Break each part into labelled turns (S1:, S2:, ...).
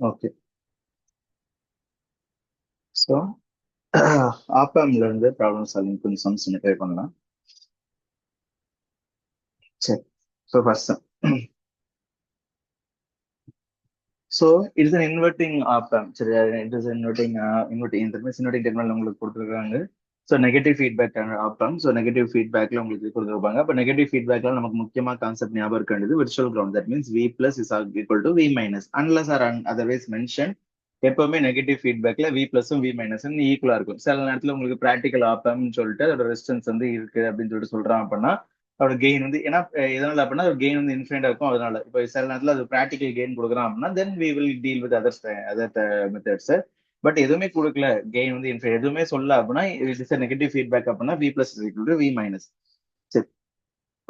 S1: Okay. So ஆப்பாம்ல இருந்து problem solving கொஞ்சம் சம்ஸ் ட்ரை பண்ணலாம். சரி. So first so it's an inverting op amp. சரி, it is inverting inverting terminal உங்களுக்கு கொடுத்துருக்காங்க. So negative feedback op amp. So negative ஃபீட்பேக்ல உங்களுக்கு கொடுத்துருப்பாங்க. அப்போ நெகட்டிவ் ஃபீட்பேக்ல நமக்கு முக்கியமா கான்செப்ட் ஞாபகம் இருக்க வேண்டியது virtual ground. That means V plus is equal to V minus unless or otherwise mention. எப்பவுமே நெகட்டிவ் ஃபீட்பேக்ல வி பிளஸும் வி மைனஸும் ஈக்குவலா இருக்கும். சில நேரத்துல உங்களுக்கு ப்ராக்டிகல் ஆப்பம்னு சொல்லிட்டு அதோட ரெசிஸ்டன்ஸ் வந்து இருக்கு அப்படின்னு சொல்லிட்டு சொல்றான் அப்படின்னா அதோட கெயின் வந்து ஏன்னா எதனால அப்படின்னா ஒரு கெயின் வந்து இன்ஃபினிட்டா இருக்கும். அதனால இப்போ சில நேரத்துல அது ப்ராக்டிகல் கெயின் கொடுக்குறான் அப்படின்னா then we will deal with other methods. But எதுவுமே கொடுக்கல, கெயின் வந்து எதுவுமே சொல்ல அப்படின்னா இட் இஸ் நெகட்டிவ் ஃபீட்பேக் அப்படின்னா V plus is equal to V minus. சரி,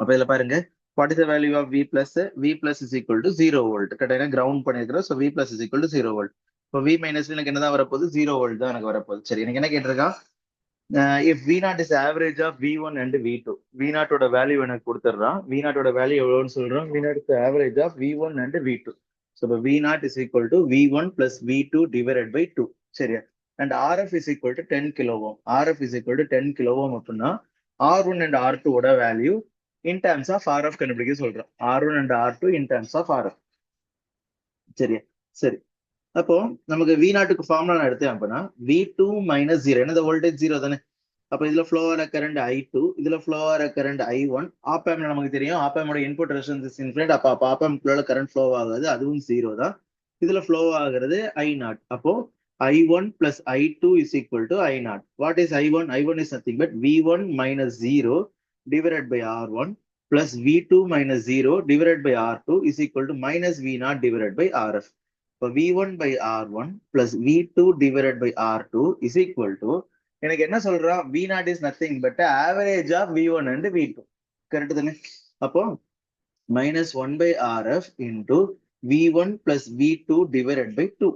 S1: அப்ப இதுல பாருங்க what is the value of V plus. V plus is equal to 0 volt. கரெக்டா கிரவுண்ட் பண்ணிருக்கிறோம். So V plus is equal to 0 volt. இப்போ V minus எனக்கு என்னதான் வரப்போகுது, 0 வோல்ட் தான் எனக்கு வரப்போகுது. சரி, எனக்கு என்ன கேட்டிருக்கான், if V naught is average of V one and V two. V நாட்டோட வேல்யூ எனக்கு கொடுத்துட்றான். வி நாட்டோட வேல்யூ எவ்வளோன்னு சொல்றோம். V naught is average of V one and V two. So இப்போ V naught is equal to V one plus V two divided by two. சரியா, and RF is equal to 10 kilo ohm. RF is equal to 10 kilo ohm அப்படின்னா R one and R two ஓட value in terms of RF கண்டுபிடிக்க சொல்றோம். R one and R two in terms of RF. சரியா, சரி. அப்போ நமக்கு V நாட்டுக்கு formula எடுத்தேன் அப்படின்னா வி டூ மைனஸ் ஜீரோ. என்ன வோல்டேஜ் ஜீரோ தானே. அப்ப இதுல ஃப்ளோ ஆகிற கரண்ட் I2, இதுல ஃப்ளோ ஆகிற கரண்ட் I1. ஆப்பம்ல நமக்கு தெரியும் ஆப்பமோட இன்புட் ரெசிஸ்டன்ஸ் இன்ஃபினிட். அப்ப ஆப்பம்குள்ள கரண்ட் ஃப்ளோ ஆகாது, அதுவும் ஜீரோ தான். இதுல ஃப்ளோ ஆகுறது I0. அப்போ I1 plus I2 is equal to I0. What is I1? I1 is nothing but V1 minus 0 divided by R1 plus V2 minus 0 divided by R2 is equal to minus V0 divided by RF. இப்போ V1 by R1 plus V2 divided by R2 is equal to எனக்கு என்ன சொல்றான், V naught is nothing but average of V one and V two. Correct தானே. அப்போ minus one by RF into V one plus V two divided by two.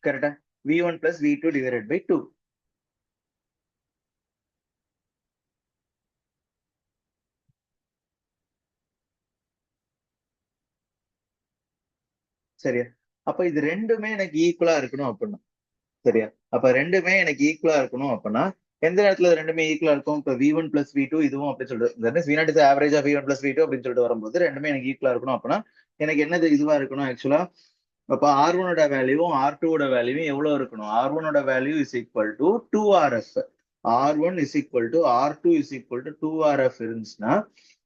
S1: கரெக்டா, V one plus V two divided by two. சரியா, அப்ப இது ரெண்டுமே எனக்கு ஈக்குவலா இருக்கணும் அப்படின்னா. சரியா, அப்ப ரெண்டுமே எனக்கு ஈக்குவலா இருக்கணும் அப்படின்னா எந்த நேரத்துல ரெண்டுமே ஈக்குவலா இருக்கும். இப்போ V one plus V two இதுவும் அப்படி சொல்லிட்டு V naught is average of V one plus V two அப்படின்னு சொல்லிட்டு வரும்போது ரெண்டுமே எனக்கு ஈக்குவலா இருக்கணும் அப்படின்னா எனக்கு என்னது இதுவா இருக்கணும் ஆக்சுவலா. அப்ப ஆர் ஒனோட வேல்யூவும் ஆர் டூவோட வேல்யூவும் எவ்வளவு இருக்கணும். ஆர் ஒனோட value is equal to 2RF. R one is equal to R two is equal to 2RF இருந்துச்சுன்னா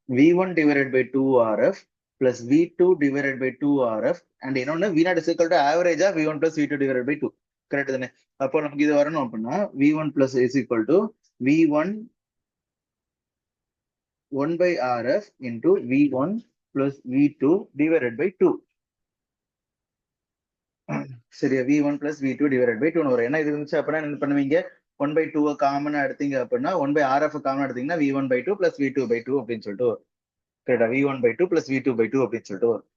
S1: V one divided by 2RF plus V two divided by 2RF and இன்னொன்னு V naught is equal to ஆவரேஜா V one plus V two divided by two. Correct தானே. அப்போ நமக்கு இது வரணும் அப்படின்னா V one plus is equal to V one 1 by RF into V1 plus V2 divided by 2. சரியா, V1 plus V2 divided by 2 வரும். என்ன இது இருந்துச்சு அப்படின்னா என்ன பண்ணுவீங்க, 1 by 2 காமனா எடுத்தீங்க அப்படின்னா 1 by RF காமனா எடுத்தீங்கன்னா V1 by 2 plus V2 by 2 அப்படின்னு சொல்லிட்டு வரும். கரெக்டா, V1 by 2 plus V2 by 2 அப்படின்னு சொல்லிட்டு வரும்.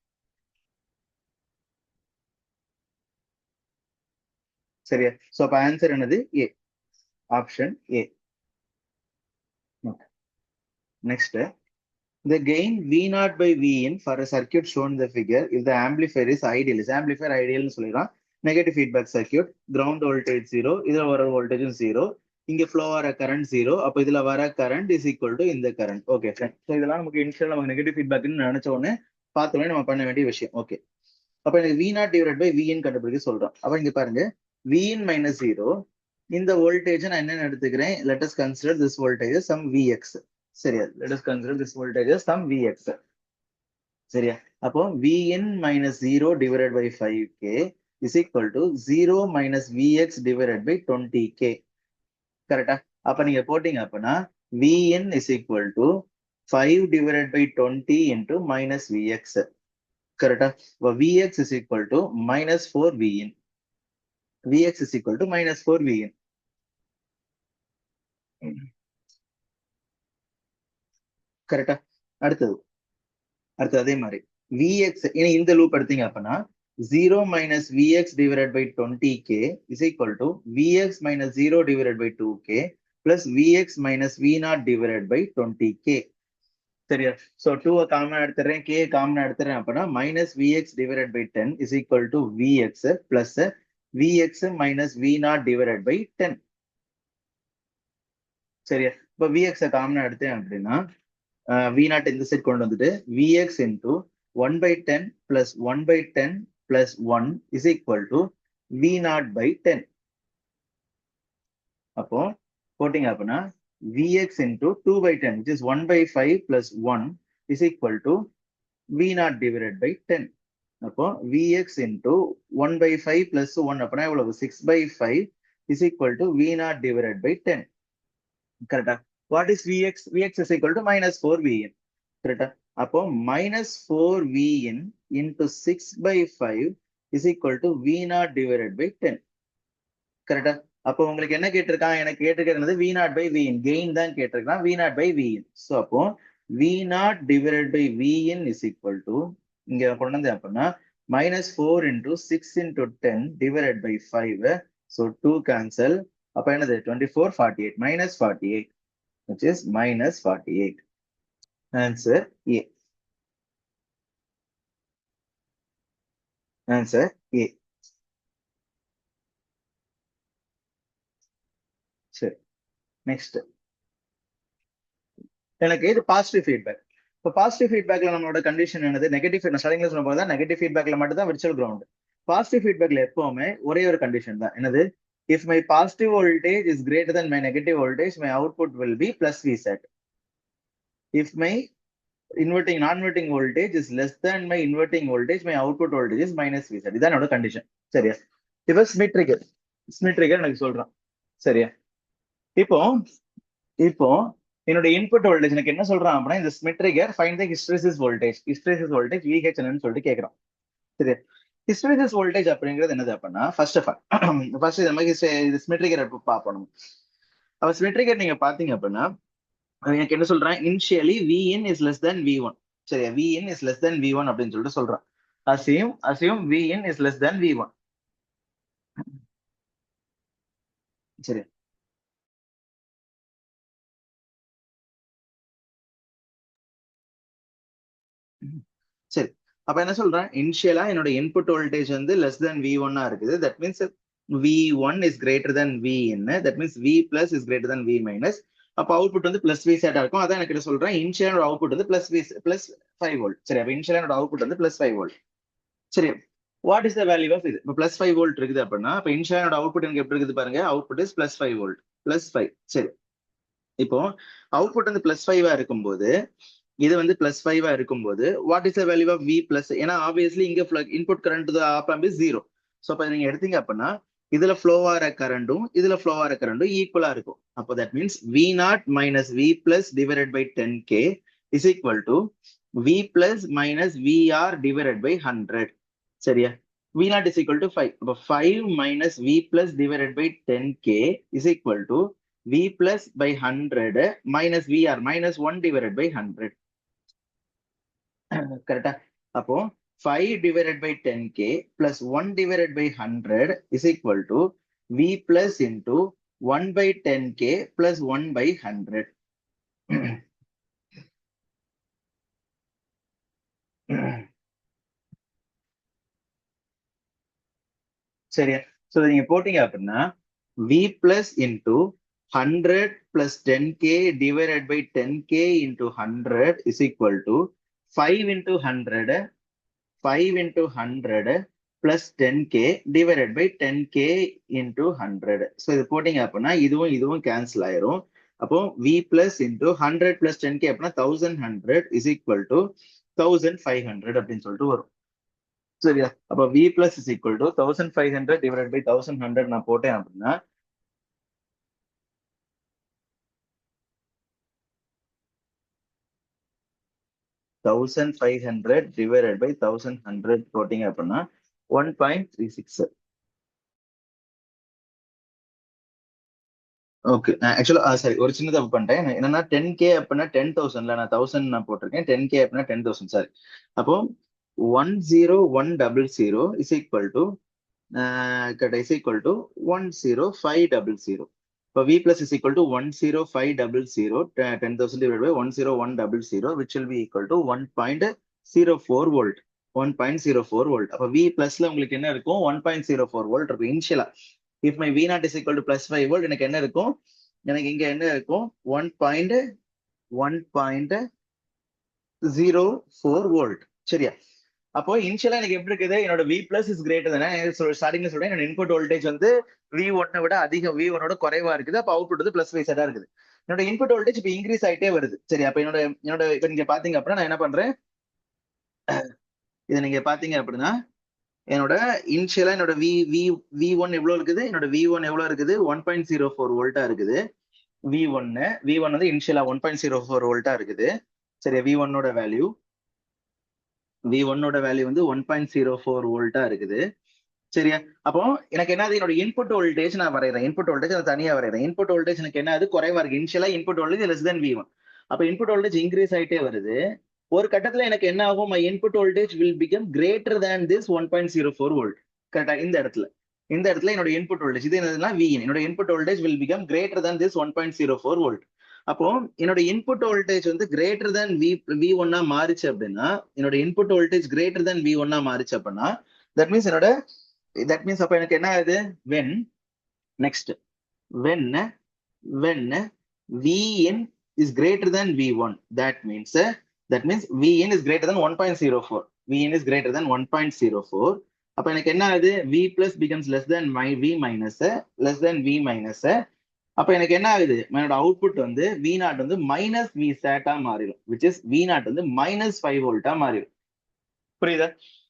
S1: சரியா, சோ அப்ப ஆன்சர் என்னது, A, option A. Next, the gain V0 by Vin for a circuit shown in the figure if the amplifier is ideal. Is amplifier ideal னு சொல்லிடலாம். Negative feedback circuit, ground voltage 0, இதுல வர வோல்டேஜும் 0, இங்க flow வர current 0, அப்ப இதுல வர current is equal to இந்த கரண்ட். ஓகே, ஸோ இதெல்லாம் நமக்கு இனிஷியல் நமக்கு நெகட்டிவ் ஃபீட்பேக்னு நினைச்ச உடனே பார்த்த உடனே நம்ம பண்ண வேண்டிய விஷயம். ஓகே, அப்ப எனக்கு V0 டிவைட் பை Vin கண்டுபிடிக்க சொல்றோம். அப்ப இங்க பாருங்க Vin மைனஸ் 0, இந்த வோல்டேஜ் நான் என்னென்ன எடுத்துக்கிறேன், let us consider this voltage some Vx. சரியா, let us consider this voltage as some Vx. சரியா, அப்போ Vn minus 0 divided by 5k is equal to 0 minus Vx divided by 20k. கரெக்டா, அப்ப நீங்க போட்டீங்க அப்படின்னா Vn is equal to 5 divided by 20 into minus Vx. கரெக்டா, இப்போ Vx is equal to minus 4 Vn. Vx is equal to minus 4 Vn. கரெக்டா, அடுத்தது அதே மாதிரி Vx இந்த லூப் எடுத்தீங்க அப்படின்னா 0 minus Vx divided by 20k is equal to Vx minus 0 divided by 2k plus Vx minus V0 divided by 20k. சரியா? So 2 காமனா எடுத்துறேன், k காமனா எடுத்துறேன் அப்படின்னா minus vx divided by 10 is equal to vx plus vx minus v0 divided by 10. சரியா? இப்போ vx காமனா எடுத்தேன் அப்படின்னா v0 இந்த சைட் கொண்டு வந்துட்டு vx into 1 by 10 plus 1 by 10 plus 1 is equal to v0 by 10. அப்போ போட்டிங்க அப்படின்னா vx into 2 by 10 which is 1 by 5 plus 1 is equal to v0 divided by 10. அப்போ vx into 1 by 5 plus 1 அப்படின்னா எவ்வளவு 6 by 5 is equal to v0 divided by 10. கரெக்டா? what is vx? vx is equal to minus 4vn. கரெக்டா? அப்போ minus 4vn into 6 by 5 is equal to v0 divided by 10. கரெக்டா? அப்போ உங்களுக்கு என்ன கேட்டிருக்கான்? எனக்கு கேட்டிருக்கிறது v0 by vn கெயின் தான் கேட்டிருக்கான், v0 by vn. ஸோ அப்போ v0 divided by vn is equal to இங்க கொண்டு வந்து அப்படின்னா minus 4 into 6 into 10 divided by 5. So 2 cancel. அப்போ என்னது 24 48 minus 48 which is minus 48. Answer A. Answer A. சரி, நெக்ஸ்ட் எனக்கு இது பாசிட்டிவ் ஃபீட்பேக். இப்போ பாசிட்டிவ் ஃபீட்பேக்ல நம்மளோட கண்டிஷன் என்னது? நெகட்டிவ். நான் ஸ்டார்டிங்ல சொன்ன போது தான் நெகட்டிவ் ஃபீட்பேக்ல மட்டும் தான் விர்ச்சுவல் கிரவுண்ட். பாசிட்டிவ் ஃபீட்பேக்ல எப்பவுமே ஒரே ஒரு கண்டிஷன் தான், என்னது? If my positive voltage is greater than my negative voltage my output will be plus V sat. If my inverting non-inverting voltage is less than my inverting voltage, my output voltage is minus V set. இதான் என்னோட condition. சரியா? இப்போ Smith trigger எனக்கு சொல்றான். சரியா? இப்போ இப்போ என்னோட இன்புட் வோல்டேஜ் எனக்கு என்ன சொல்றான் அப்படின்னா, இந்த ஸ்மித் ட்ரிகர் ஃபைண்ட் தி ஹிஸ்டெரிசிஸ் வோல்டேஜ் VH என்னன்னு சொல்லிட்டு கேட்கறான். சரியா? ஹிஸ்டெரிசிஸ் வோல்டேஜ் அப்படிங்கிறது என்னது அப்படின்னா, ஃபர்ஸ்ட் ஆஃப் ஆல் ஃபர்ஸ்ட் இந்த மாதிரி ஸ்மித் ட்ரிகர் பார்ப்போம். அப்ப ஸ்மித் ட்ரிகர் நீங்க பாத்தீங்க அப்படின்னா எனக்கு என்ன சொல்றான்? Initially vn is less than v1. சரியா? vn is less than v1 அப்படின்னு சொல்லிட்டு சொல்றான். assume vn is less than v1. சரி, சரி. அப்ப என்ன சொல்றேன்? இனிஷியலா என்னோட இன்புட் வோல்டேஜ் வந்து லெஸ் தென் v1 இருக்குது. That means v1 is greater than vn. That means v plus is greater than v minus. அப்ப அவுட்புட் வந்து பிளஸ் வி செட் இருக்கும். அதான் எனக்கு சொல்றேன், இனிஷியல் அவுட்புட் வந்து பிளஸ் 5 வோல்ட். சரி, அப்ப இனிஷியல் அவுட்புட் வந்து பிளஸ் 5 வோல்ட். சரி, what is the value of இது? இப்போ பிளஸ் 5 வோல்ட் இருக்குது அப்படின்னா, இப்போ இன்ஷியலோட அவுட்புட் எனக்கு எப்படி இருக்குது பாருங்க. Output is plus 5 volt, plus 5. சரி, இப்போ அவுட்புட் வந்து பிளஸ் 5 இருக்கும்போது, இது வந்து பிளஸ் 5 இருக்கும்போது what is the value of V plus? ஏன்னா ஆப்வியஸ்லி இங்க input current op amp is 0. So அப்போ நீங்க எடுத்தீங்க அப்படின்னா இதுல ஃப்ளோ ஆகிற கரண்டும் இதுல ஃப்ளோ ஆகிற கரண்டும் ஈக்குவலா இருக்கும். அப்போ that means v0 minus v plus divided by 10k is equal to v plus minus vr divided by 100. சரியா? v0 is equal to 5. அப்போ 5 minus v plus divided by 10k is equal to v plus by 100 minus vr minus 1 divided by 100. கரெக்டா? அப்போ 5 divided by 10k plus 1 divided by 100 is equal to v plus into 1 by 10k plus 1 by 100. சரியா? So நீங்க போட்டீங்க அப்படின்னா v plus into 100 plus 10k divided by 10k into 100 is equal to 5 into 100 plus 10k divided by 10k into 100. So இது போட்டீங்க அப்படின்னா இதுவும் cancel ஆயிரும். அப்போ v plus into 100 plus 10k அப்படின்னா 1100 is equal to 1500 அப்படின்னு சொல்லிட்டு வரும். சரியா? அப்ப v plus is equal to 1500 divided by 1100 நான் போட்டேன் அப்படின்னா 1500 divided by 1100 போட்டீங்க அப்படின்னா 1.36. ஓகே, ஆக்சுவலா சரி, ஒரு சின்ன தப்பு பண்ணிட்டேன். என்னன்னா 10k அப்படின்னா 10,000ல நான் 1000 நான் போட்டிருக்கேன். 10k அப்படின்னா 10,000. சாரி. அப்போ 10100 is equal to 10500. இப்போ V plus is equal to 10500, 10,000 divided by 10100, which will be equal to 1.04 volt. 1.04 volt. அப்போ V plusல உங்களுக்கு என்ன இருக்கும்? 1.04 volt இருக்கும் இனிஷியலா. If my V naught is equal to plus 5 volt, எனக்கு என்ன இருக்கும்? எனக்கு இங்க என்ன இருக்கும்? 1.04 volt. சரியா? அப்போ இனிஷியலா எனக்கு எப்படி இருக்குது? என்னோட V plus is greater than, ஸ்டார்டிங்ல சொல்றேன், என்னோட இன்புட் வோல்டேஜ் வந்து V1 விட அதிகம், V1 குறைவா இருக்குது. அப்ப அவுட்புட் வந்து பிளஸ் 5 செட்டா இருக்குது. என்னோட இன்புட் வோல்டேஜ் இப்ப இன்க்ரீஸ் ஆயிட்டே வருது. சரி, அப்ப என்னோட இப்ப நீங்க பாத்தீங்க அப்படின்னா நான் என்ன பண்றேன், இதை நீங்க பாத்தீங்க அப்படின்னா என்னோட இனிஷியலா என்னோட V1 எவ்வளவு இருக்குது? என்னோட V1 எவ்வளவு இருக்குது? 1.04 வோல்ட்டா இருக்குது. V1 வந்து இனிஷியலா 1.04 வோல்ட்டா இருக்குது. சரியா? V1 வேல்யூ வந்து 1.04 வோல்ட்டா இருக்குது. சரியா? அப்போ எனக்கு என்னது? என்னோட இன்புட் வோல்டேஜ் நான் வரைகிறேன். இன்புட் வோல்டேஜ் நான் தனியா வரைகிறேன். இன்புட் வோல்டேஜ் எனக்கு என்னது? குறைவா இருக்கு. இனிஷியலா input voltage less than V1. அப்ப இன்புட் வோல்டேஜ் இன்க்ரீஸ் ஆயிட்டே வருது. ஒரு கட்டத்துல எனக்கு என்ன ஆகும்? My input voltage will become greater than this 1.04 volt. கரெக்டா? இந்த இடத்துல என்னோட இன்புட் வோல்டேஜ் இது என்னதுன்னா Vin. என்னோட input voltage will become greater than this 1.04 volt. அப்போ என்னோட இன்புட் வோல்டேஜ் வந்து கிரேட்டர் தேன் V1 மாறிச்சு அப்படின்னா, என்னோட input voltage greater than V1 மாறிச்சு அப்படின்னா, தட் மீன்ஸ் அப்ப எனக்கு என்ன ஆகுது? when Vin is greater than V1, that means Vin is greater than 1.04. Vin is greater than 1.04. அப்ப எனக்கு என்ன ஆகுது? V plus becomes less than V minus, less than V minus. அப்ப எனக்கு என்ன ஆகுது? என்னோட அவுட்புட் வந்து V0 வந்து மைனஸ் V sat மாறிடும், which is V0 வந்து -5 வோல்ட்டா மாறிடும். புரியுதா?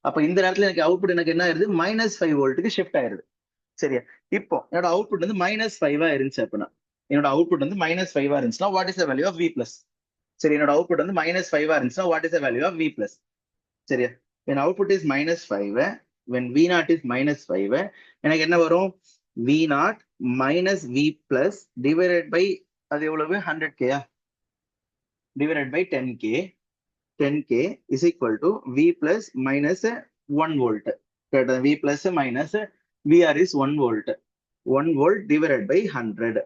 S1: அப்ப இந்த நேரத்துல எனக்கு அவுட்புட் எனக்கு என்ன ஆயிருது? -5 வோல்ட்டுக்கு ஷிஃப்ட் ஆயிருது. சரியா? இப்போ என்னோட அவுட்புட் வந்து -5 இருந்துச்சு அப்படின்னா, என்னோட அவுட்புட் வந்து -5 இருந்துச்சுன்னா what is the value of V plus? சரி, என்னோட அவுட்புட் வந்து -5 இருந்துச்சுன்னா what is the value of V plus? சரியா? when output is -5, when V0 is -5, எனக்கு என்ன வரும்? V0 minus V plus divided by அது எவ்வளவு? 100K divided by 10K is equal to V plus minus 1 volt. V plus minus VR is 1 volt. 1 volt divided by 100.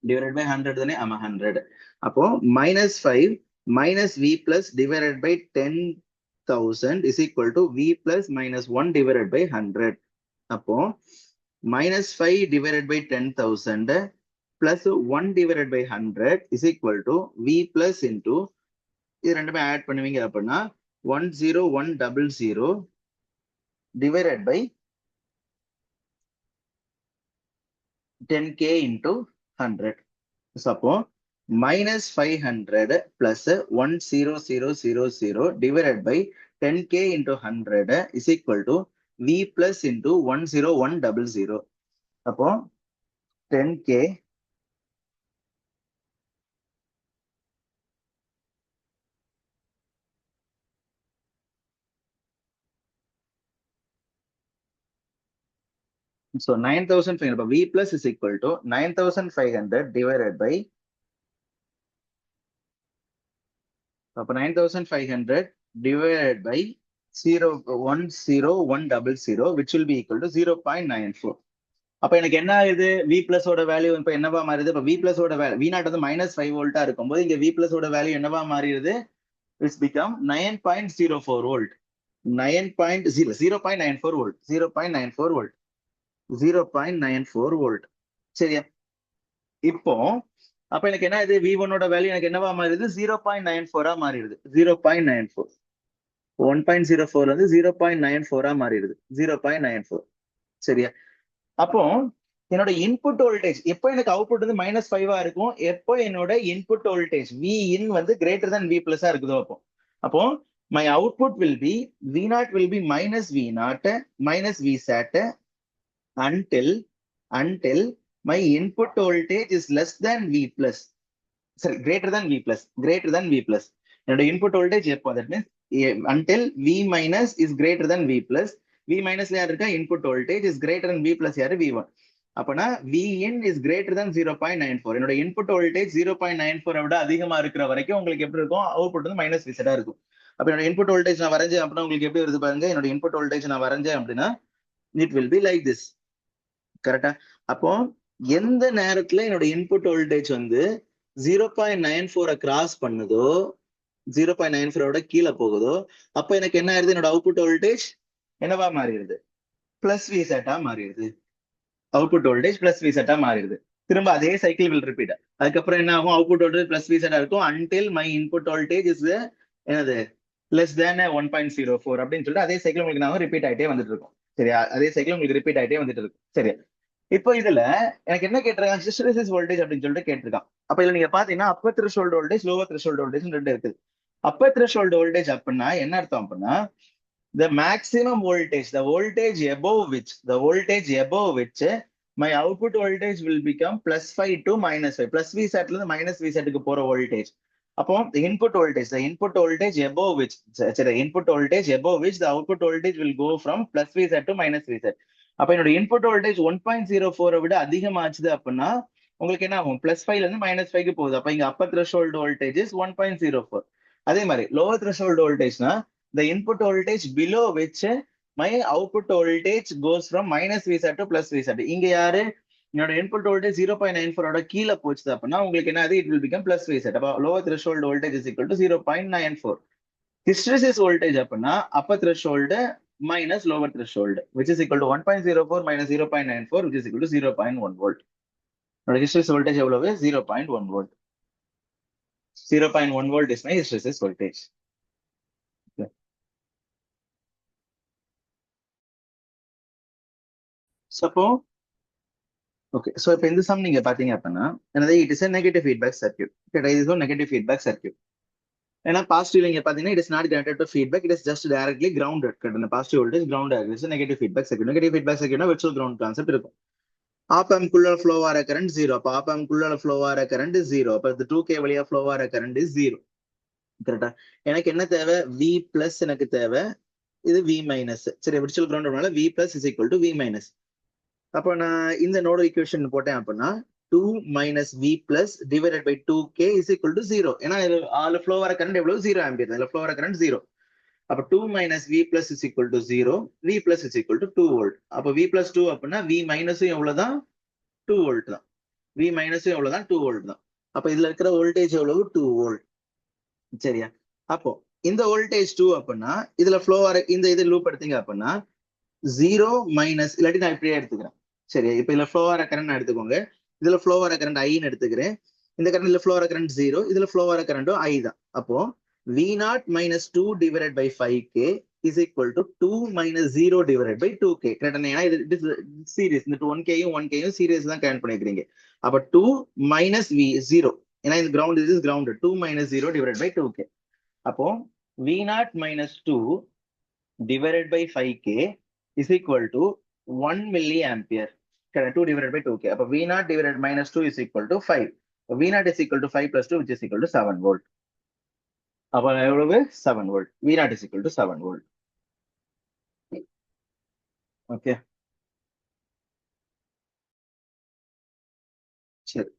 S1: Divided by 100 தானே? ஆமா, 100. அப்போ -5 minus V plus divided by 10,000 is equal to V plus minus 1 divided by 100. அப்போ -5 divided by 10,000 plus 1 divided by 100 is equal to V plus into, இது ரெண்டுமே add பண்ணுவீங்க அப்படின்னா 10100 divided by 10K into 100. அப்போ -500 plus 10000 divided by 10K into 100 is equal to V plus into 10100. அப்போ 10K so 9,500. V plus is equal to 9,500 divided by, அப்ப 9,500 divided by 10100, which will be equal to 0.94. அப்ப எனக்கு என்ன ஆகுது? V plus ஓட value இப்ப என்னவா மாறுது? இப்ப V plus ஓட வேல்யூ V0 வந்து -5 வோல்ட்டா இருக்கும்போது இங்க V plus ஓட வேல்யூ என்னவா மாறிடுது? It's become 9.04 volt. 0.94 volt. 0.94 volt. 0.94 volt. சரியா? இப்போ அப்ப எனக்கு என்ன ஆகுது? V1 ஓட வேல்யூ எனக்கு என்னவா மாறிடுது? 0.94 மாறிடுது. 0.94. 1.04 வந்து 0.94 மாறிடுது. 0.94. சரியா? அப்போ என்னோட இன்புட் வோல்டேஜ் எப்போ எனக்கு அவுட்புட் வந்து -5 இருக்கும்? எப்போ என்னோட இன்புட் வோல்டேஜ் Vin வந்து கிரேட்டர் than V பிளஸ் இருக்குதோ அப்போ my output will be V0 will be minus V0 minus V sat until my input voltage is less than V plus. Sorry, greater than V plus. என்னோட input voltage எப்போ? that means until V minus is greater than V plus. V minus யார் இருக்கா? Input voltage is greater than V plus யாரு? V1. அப்பனா Vin is greater than 0.94. என்னோட input voltage 0.94 விட அதிகமா இருக்கிற வரைக்கும் உங்களுக்கு எப்படி இருக்கும்? அவுட்புட் வந்து மைனஸ் விசடா இருக்கும். அப்ப என்னோட இன்புட் வோல்டேஜ் நான் வரைஞ்சேன் அப்படின்னா உங்களுக்கு எப்படி வருது பாருங்க. என்னோட இன்புட் வோல்டேஜ் நான் வரைஞ்சேன் அப்படின்னா it will be like this. கரெக்டா? அப்போ எந்த நேரத்துல என்னோட இன்புட் வோல்டேஜ் வந்து 0.94 கிராஸ் பண்ணுதோ, 0.94 கீழே போகுதோ, அப்ப எனக்கு என்ன ஆயிருது, என்னோட அவுட்புட் வோல்டேஜ் என்னவா மாறிடுது, பிளஸ் வி செட்டா மாறிடுது. அவுட்புட் வோல்டேஜ் பிளஸ் வி செட்டா மாறிடுது. திரும்ப அதே சைக்கிள் வில் ரிப்பீட். அதுக்கப்புறம் என்ன ஆகும், அவுட்புட் வோல்டேஜ் பிளஸ் வி செட்டா இருக்கும் until my input voltage is என்னது லெஸ் தேன் 1.04 அப்படின்னு சொல்லிட்டு அதே சைக்கிள் உங்களுக்கு நான் ரிப்பீட் ஆயிட்டே வந்துட்டு இருக்கும். சரியா, அதே சைக்கிள் உங்களுக்கு ரிப்பீட் ஆயிட்டே வந்துட்டு இருக்கும். சரியா, இப்போ இதுல எனக்கு என்ன கேட்டிருக்காங்க, ஹிஸ்டரிசிஸ் வோல்டேஜ் அப்படின்னு சொல்லிட்டு கேட்டிருக்கான். அப்ப இதுல நீங்க பாத்தீங்கன்னா upper threshold voltage, lower threshold voltage ரெண்டு இருக்குது. அப்பர் த்ரெஷோல்ட் வோல்டேஜ் அப்படின்னா என்ன அர்த்தம் அப்படின்னா, the maximum voltage, the voltage above which, the voltage above which my output voltage will become plus 5 to minus 5. Plus V set ல இருந்து minus V set க்கு போற voltage. அப்போ the input voltage above which, சரி, input voltage above which the output voltage will go from plus V set to minus V set. அப்ப என்னோட input voltage 1.04 விட அதிகமாச்சுது அப்படின்னா உங்களுக்கு என்ன ஆகும், பிளஸ் 5ல இருந்து மைனஸ் 5க்கு போகுது. அப்ப இங்க அப்பர் த்ரெஷோல்ட் வோல்டேஜ் இஸ் 1.04. அதே மாதிரி லோவர் த்ரெஷோல்ட் வோல்டேஜ்னா the input voltage below which my output voltage goes from minus VSAT to plus VSAT. இங்க யாரு, என்னோட இன்புட் வோல்டேஜ் 0.94 கீழே போச்சு அப்படின்னா உங்களுக்கு என்ன, it will become plus VSAT. அப்ப lower threshold voltage is equal to 0.94. Hysteresis voltage அப்படின்னா Appar threshold minus lower threshold, which is equal to 1.04 minus 0.94, which is equal to 0.1 volt. என்னோட ஹிஸ்டரிசிஸ் வோல்டேஜ் எவ்வளவு, 0.1 volt. 0.1 volt is my hysteresis voltage. அப்போ okay, so இப்போ இந்த some நீங்க பாத்தீங்க அப்படின்னா என்னது, it is a negative feedback circuit. Okay, இது ஒரு negative feedback circuit. ஏன்னா பாசிட்டிவ்ல நீங்க பாத்தீங்கன்னா it is not connected to feedback, it is just directly grounded. இந்த பாசிட்டிவ் வோல்டேஜ் கிரவுண்ட் ஆகுது. It's negative feedback circuit. Negative feedback சர்க்யூட்னா விர்ச்சுவல் கிரவுண்ட் கான்செப்ட் இருக்கும். Op amp குள்ள ஃப்ளோ ஆற கரண்ட் 0. அப்ப ஆப் ஆம்ப் குள்ள ஃப்ளோ ஆற கரண்ட் 0. அப்ப இந்த 2K வழியா ஃப்ளோ ஆற கரண்ட் 0. கரெக்டா, எனக்கு என்ன தேவை, V பிளஸ் எனக்கு தேவை, இது V மைனஸ். சரி, virtual ground V plus is equal to V minus. அப்போ நான் இந்த நோடு ஈக்குவேஷன் போட்டேன் அப்படின்னா 2 minus V plus divided by 2K is equal to 0. ஏன்னா இதுல ஃப்ளோ வர கரண்ட் எவ்வளவு, 0 ஆம்பியர். இதுல ஃப்ளோ வர கரண்ட் 0. அப்ப 2 minus V plus is equal to 0, V plus is equal to 2 volt. அப்ப V plus 2 அப்படின்னா V minus எவ்வளவுதான், 2 volt தான். V minus எவ்வளவுதான், 2 volt தான். அப்ப இதுல இருக்கிற வோல்டேஜ் எவ்வளவு, 2 volt. சரியா, அப்போ இந்த வோல்டேஜ் 2 அப்படின்னா இதுல ஃப்ளோ வர இந்த இது லூப் எடுத்தீங்க அப்படின்னா 0 மைனஸ், இல்லாட்டி நான் இப்படியே எடுத்துக்கிறேன். சரி, இப்ப இதுல ஃப்ளோ ஆற கரண்ட் எடுத்துக்கோங்க. இதுல ஃப்ளோ ஆற கரண்ட் ஐன்னு எடுத்துக்கிறேன். இந்த கரண்ட் இதுல ஃப்ளோ ஆற கரண்ட் 0, இதுல ஃப்ளோ ஆற கரண்டும் ஐ தான். அப்போ V0 minus 2 divided by 5K is equal to 2 minus 0 divided by 2K. கரெக்டா, ஏன்னா இது சீரிஸ், இந்த 1K-யும் 1K-யும் சீரிஸ் தான் கனெக்ட் பண்ணிக்கிறீங்க. அப்ப 2 minus V 0, ஏன்னா இந்த கிரவுண்ட் இது ground, 2 minus 0 divided by 2K. அப்போ V0 minus 2 divided by 5K is equal to 1 milliampere. 2 divided by 2K. அப்ப V0 divided minus 2 is equal to 5. V0 is equal to 5 plus 2, which is equal to 7 volt. அப்ப எவ்வளவு, 7 volt. V0 is equal to 7 volt. Okay, சரி.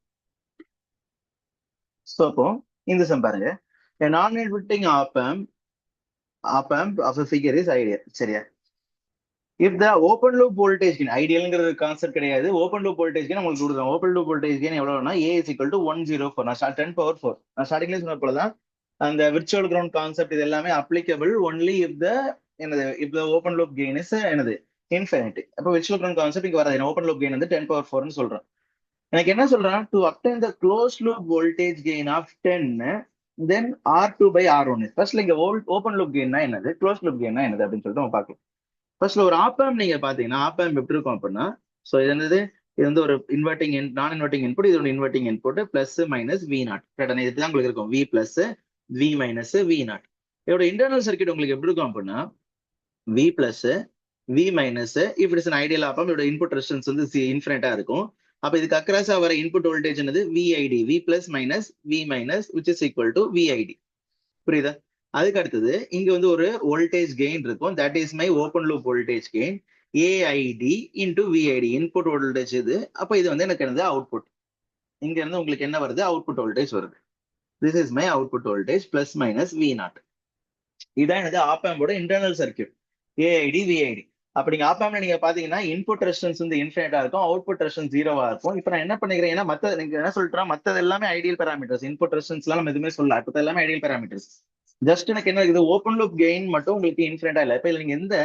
S1: So அப்போ இந்த some பாருங்க, a non-inverting op amp of a figure is ideal. சரியா, if the open loop voltage gain, ஐடியல்ங்கிறது concept கிடையாது, open loop voltage gain உங்களுக்கு கொடுக்குறோம். ஓப்பன் லூப் வோல்டேஜ் கெயின் எவ்வளவுனா A is equal to 104. நான் 10 power 4 நான் ஸ்டார்டிங்ல சொன்ன போலதான் அந்த விர்ச்சுவல் கிரவுண்ட் கான்செப்ட் இது எல்லாமே அப்ளிகபிள் ஒன்லி இஃப் த என்னது, if the open loop gain is என்னது, இன்ஃபினிட்டி. அப்போ விர்ச்சுவல் கிரவுண்ட் கான்செப்ட் இங்க வராது. ஓப்பன் லூப் கெயின் வந்து 10 power 4ன்னு சொல்றேன். எனக்கு என்ன சொல்றான், to obtain the close loop voltage gain of 10 then R2 by R1. ஃபர்ஸ்ட்ல இங்க ஓப்பன் லூப் கெயின்னா என்னது, க்ளோஸ் லூப் கெயின்னா என்னது அப்படின்னு சொல்லிட்டு நம்ம பார்க்கலாம். ஃபர்ஸ்ட்ல ஒரு ஆப் ஆம்ப் நீங்க பாத்தீங்கன்னா ஆப் ஆம்ப் எப்படி இருக்கும் அப்படின்னா, சோ இது என்னது, இது வந்து ஒரு இன்வெர்ட்டிங் நான் இன்வெர்ட்டிங் இன்புட், இது ஒரு inverting input, plus minus V0. கரெக்டான, இதுதான் உங்களுக்கு இருக்கும் V plus V minus V0. இதோட இன்டர்னல் சர்க்யூட் உங்களுக்கு எப்படி இருக்கும் அப்படின்னா V plus V minus, if it's an ideal op amp, இதோட இன்புட் ரெசிஸ்டன்ஸ் வந்து இன்ஃபினிட்டா இருக்கும். அப்ப இதுக்கு அக்ராஸா வர இன்புட் வோல்டேஜ் என்னது, VID, V plus minus V minus, which is equal to VID. புரியுதா, அதுக்கு அடுத்தது இங்க வந்து ஒரு வோல்டேஜ் கெயின் இருக்கும், that is my open loop voltage gain AID into VID. Input voltage இது, அப்ப இது வந்து எனக்கு என்னது, அவுட்புட். இங்க இருந்து உங்களுக்கு என்ன வருது, அவுட்புட் வோல்டேஜ் வருது. This is my output voltage plus minus V0. இதான் எனது ஆப் ஆம்போட இன்டர்னல் சர்க்யூட், AID VID. அப்ப நீங்க ஆப்பாம்ல நீங்க பாத்தீங்கன்னா இன்புட் ரெசிஸ்டன்ஸ் வந்து இன்ஃபினிட்டா இருக்கும், அவுட்புட் ரெசிஸ்டன்ஸ் ஜீரோவா இருக்கும். இப்ப நான் என்ன பண்ணிக்கிறேன், ஏன்னா மத்த நீங்க என்ன சொல்றோம், மத்தது எல்லாமே ஐடியல் பேராமீட்டர்ஸ், இன்புட் ரெசிஸ்டன்ஸ் எல்லாம் நம்ம எதுவுமே சொல்லல, இப்ப எல்லாமே ஐடியல் பேராமீட்டர்ஸ். ஜஸ்ட் எனக்கு என்ன இருக்குது, ஓப்பன் லூப் கெயின் மட்டும் உங்களுக்கு இன்ஃபினிட்டா இல்ல. இப்ப நீங்க எந்த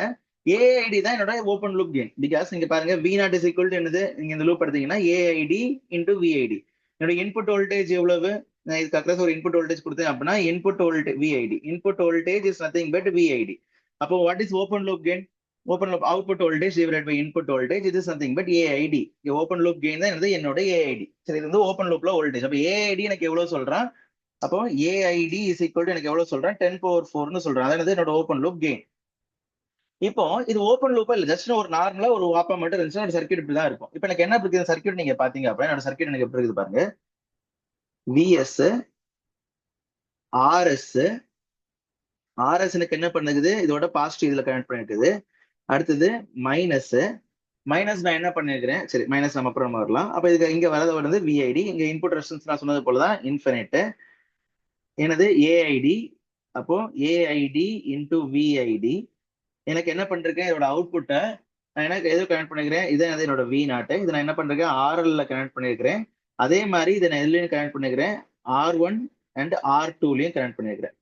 S1: ஏஐடி தான் என்னோட ஓப்பன் லூப் கெயின். பிகாஸ் நீங்க பாருங்க V naught is equal to என்னது, நீங்க இந்த லூப் எடுத்தீங்கன்னா ஏஐடி இன்டூ விஐடி. என்னோட இன்புட் வோல்டேஜ் எவ்வளவு, நான் இதுக்கு அக்ராஸ் ஒரு இன்புட் வோல்டேஜ் கொடுத்தேன் அப்படின்னா input voltage VID, input voltage is nothing but VID. அப்போ what is open loop gain, open loop output voltage divided by input voltage, இது something but AID. Open loop gain தான் என்னோட AID. சரி, இது வந்து open லூப்ல வோல்டேஜ். அப்ப AIT எனக்கு எவ்வளவு சொல்றான், அப்போ ஏஐடி இஸ் ஈக்குவல் டு எனக்கு எவ்வளவு சொல்றேன், 10^4 சொல்றேன். அதாவது என்னோட ஓப்பன் லூப் கெயின். இப்போ இது ஓப்பன் லூப்பா இல்ல, ஜஸ்ட் ஒரு நார்மலா ஒரு ஆப்பா மட்டும் இருந்துச்சுன்னா ஒரு சர்க்யூட் இப்படி தான் இருக்கும். இப்போ எனக்கு என்ன இருக்கு சர்க்யூட், நீங்க பாத்தீங்க அப்படின்னா என்னோட சர்க்யூட் எனக்கு எப்படி இருக்குது பாருங்க. விஎஸ், ஆர்எஸ், ஆர்எஸ் எனக்கு என்ன பண்ணுது, இதோட பாசிட்டிவ் இதுல கனெக்ட் பண்ணிருக்குது. அடுத்தது மைனஸ், மைனஸ் நான் என்ன பண்ணிருக்கிறேன், சரி மைனஸ் நம்ம அப்புறம் வரலாம். அப்ப இதுக்கு இங்க வரது வந்து விஐடி, இங்க இன்புட் ரெசிஸ்டன்ஸ் நான் சொன்னது போலதான் இன்ஃபினிட், எனது ஏஐடி. அப்போ ஏஐடி இன்டூ விஐடி. எனக்கு என்ன பண்றேன், இதோட அவுட்புட்டை நான் எனக்கு எது கனெக்ட் பண்ணிக்கிறேன், இதை என்னோட வி நாட்டு, இதை நான் என்ன பண்றேன் ஆர்எல்ல கனெக்ட் பண்ணிருக்கிறேன். அதே மாதிரி இதை நான் எதுலயும் கனெக்ட் பண்ணிக்கிறேன், R1 அண்ட் R2லயும் கனெக்ட் பண்ணிருக்கிறேன்.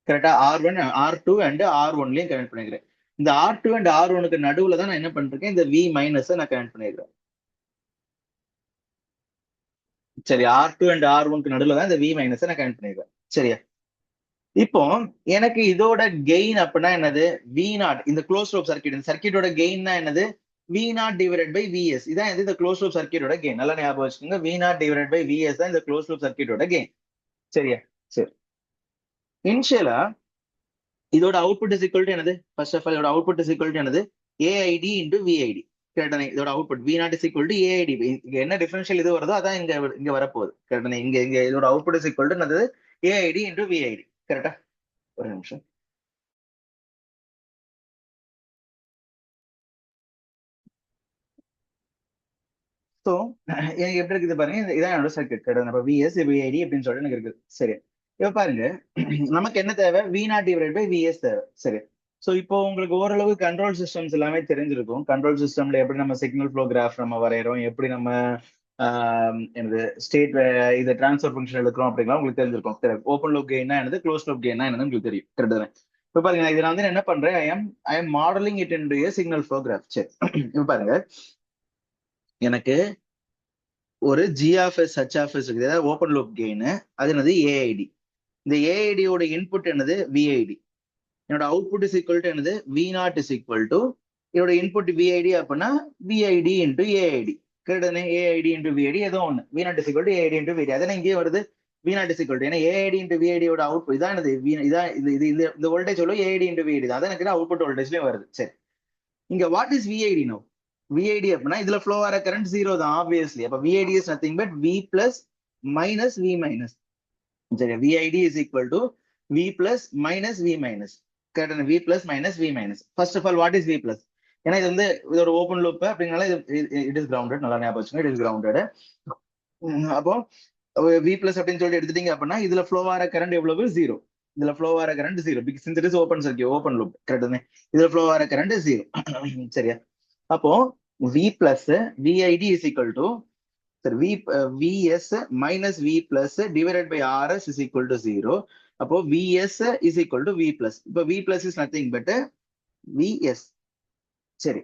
S1: கரெக்டா, R1 R2 அண்ட் R1லயும் கனெக்ட் பண்ணிக்கிறேன். இந்த R2 அண்ட் R1க்கு நடுவுல தான் நான் என்ன பண்றேன், இந்த V மைனஸ் நான் கனெக்ட் பண்ணிருக்கிறேன். சரி, R2 அண்ட் R1க்கு நடுவுல தான் இந்த V மைனஸ் நான் கனெக்ட் பண்ணிருக்கேன். சரியா, இப்போ எனக்கு இதோட கெயின் அப்படின்னா என்னது, வி நாட். இந்த க்ளோஸ் லூப் சர்க்யூட், இந்த சர்க்யூட்டோட கெயின் தான் என்னது, V naught divided by VS. இதான் இந்த க்ளோஸ் லூப் சர்க்யூட்டோட கெயின். நல்லா ஞாபகம் வச்சுக்கோங்க, V naught divided by VS தான் இந்த க்ளோஸ் லூப் சர்க்யூட்டோட கெயின். சரியா, சரி. இனிஷியலா இதோட அவுட்புட் இஸ் ஈக்குவல் டு என்னது, ஃபர்ஸ்ட் ஆஃப் ஆல் இதோட அவுட்புட் இஸ் ஈக்குவல் டு என்னது, ஏஐடி இன்டூ விஐடி. கரெக்டானே, இதோட output V naught is equal to AIT. இங்க என்ன டிஃபரன்ஷியல் இது வருதோ அதான் இங்க வரப்போகுது. கரெக்டானே, இங்க இதோட அவுட்புட் இஸ் ஈக்குவல் டு என்னது, ஏஐடி இன்டூ விஐடி. கரெக்டா, ஒரு நிமிஷம். ஸோ எனக்கு எப்படி இருக்குது பாருங்க, இதான் என்னோட சர்க்கியூட். கிடையாது, விஎஸ் விஐடி அப்படின்னு சொல்லிட்டு எனக்கு இருக்குது. சரி, இப்ப பாருங்க நமக்கு என்ன தேவை, V naught divide by VS தேவை. சரி, ஸோ இப்போ உங்களுக்கு ஓரளவு கண்ட்ரோல் சிஸ்டம்ஸ் எல்லாமே தெரிஞ்சிருக்கும். கண்ட்ரோல் சிஸ்டம்ல எப்படி நம்ம சிக்னல் ஃப்ளோ கிராஃப் நம்ம வரைகிறோம், எப்படி நம்ம எனது ஸ்டேட் இது டிரான்ஸ்ஃபர் ஃபங்க்ஷன் எடுக்கிறோம் அப்படிங்களா உங்களுக்கு தெரிஞ்சிருக்கும். ஓப்பன் லூப் கெயினா என்னது, க்ளோஸ் லூப் கெயினா என்னது உங்களுக்கு தெரியும். கரெக்டாக, இப்போ பாருங்க இதை நான் வந்து என்ன பண்றேன், I am modelling it in signal flow graph. சரி, இப்போ பாருங்க எனக்கு ஒரு ஜிஆஃப்எஸ் ஹெச்ஆஃப்எஸ் இருக்குது, அதாவது ஓப்பன் லூப் கெயின். அது என்னது, ஏஐடி. இந்த ஏஐடியோட இன்புட் என்னது, விஐடி. என்னோட அவுட்புட் இஸ் ஈக்குவல் டு என்னது, V naught is equal to என்னோட இன்புட் விஐடி அப்படின்னா விஐடி இன்டூ ஏஐடி. கரெக்டானே, ஏஐடி இன்டூ விஐடி ஏதோ ஒன்று, V naught is equal to AID into VID. அதான் இங்கே வருது V naught is equal to, ஏன்னா ஏஐடி இன்டூ விஐடியோட அவுட்புட் இதான் என்னது, இதான் இது இந்த வோல்டேஜ் எவ்வளோ, ஏஐடி இன்டூ விஐடி தான். அதான் எனக்கு அவுட்புட் வோல்டேஜ்லயும் வருது. சரி, இங்க what is VID no, VID அப்படின்னா இதுல ஃப்ளோ ஆகிற கரண்ட் ஜீரோ தான் ஆப்வியஸ்லி. அப்ப VID is nothing but V plus minus V minus. சரி, VID is equal to V plus minus V minus. கரெக்டான, V plus minus V minus. First of all what is V plus, ஏன்னா இது வந்து இது ஒரு open loop அப்படிங்கனால it is grounded. நல்லா ஞாபகம் வச்சுங்க, இட் இஸ் கிரவுண்டட். அப்போ வி பிளஸ் அப்படின்னு சொல்லிட்டு எடுத்துட்டீங்க அப்படின்னா இதுல ஃப்ளோ ஆகிற கரண்ட் எவ்வளவு, ஜீரோ. இதுல ஃப்ளோ ஆகிற current zero, since it is open circuit, open loop. கரெக்டானே, இதுல ஃப்ளோ ஆகிற கரண்ட் ஜீரோ. சரியா, அப்போ v plus vid is equal to vs minus v plus divided by rs is equal to 0. அப்போ vs is equal to v plus. இப்போ v plus is nothing but vs. சரி,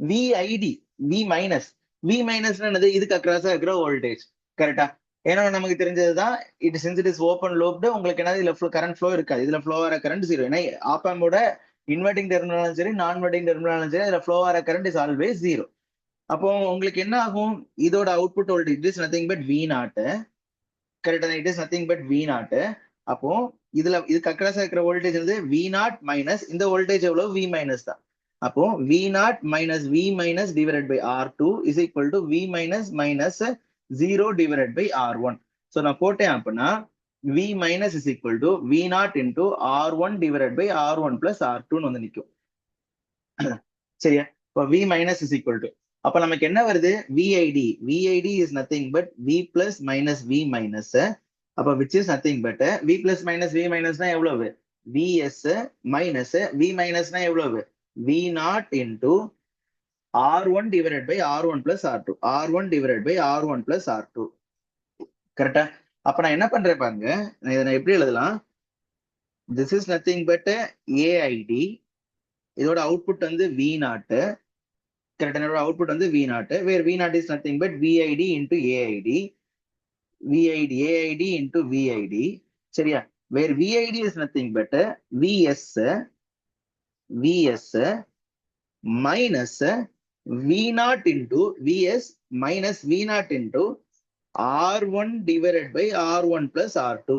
S1: vid, v minus, v minus என்னது, இதுக்கு அக்ராஸா இருக்கிற voltage. கரெக்டா, ஏன்னா நமக்கு தெரிஞ்சதுதான் it since it is open looped, உங்களுக்கு என்னது இதுல கரண்ட் ஃப்ளோ இருக்காது. இதுல ஃப்ளோ ஆகிற கரண்ட் ஜீரோ. ஏன்னா ஆப்பாம்போட இன்வெர்டிங் டெர்மினலும் சரி நான் இன்வெர்டிங் டெர்மினலும் சரி அதுல ஃப்ளோ ஆகிற கரண்ட் இஸ் ஆல்வேஸ் ஜீரோ. அப்போ உங்களுக்கு என்ன ஆகும், இதோட output voltage is nothing but V naught. கரெக்டா, it is nothing but V naught. அப்போ இதுல இதுக்கு அக்ராஸா இருக்கிற வோல்டேஜ் வந்து வி நாட் மைனஸ் இந்த வோல்டேஜ் எவ்வளவு, வி மைனஸ் தான். அப்போ V naught minus V minus divided by R2 is equal to V minus minus 0 divided by R1. So நான் போட்டேன் அப்படின்னா V minus is equal to V naught into R1 divided by R1 plus R2 வந்து நிற்கும். சரியா, இப்போ V minus is equal to, அப்ப நமக்கு என்ன வருது, VID. VID is nothing but V plus minus V minus. அப்ப which is nothing but V plus minus V minus னா எவ்வளவு, VS minus V minus னா எவ்வளவு, V naught into R1 divided by R1 plus R2. R1 divided by R1 plus R2. கரெக்டா? அப்ப நான் என்ன பண்றேன் பாருங்க, நான் எப்படி எழுதலாம்? This is nothing but AID. இதோட அவுட்புட் வந்து V naught. கரெக்டா? இதோட அவுட்புட் வந்து V naught. Where V naught is nothing but VID into AID. AID into VID. சரியா? Where VID is nothing but VS minus V naught into VS minus V naught into R1 divided by R1 plus R2.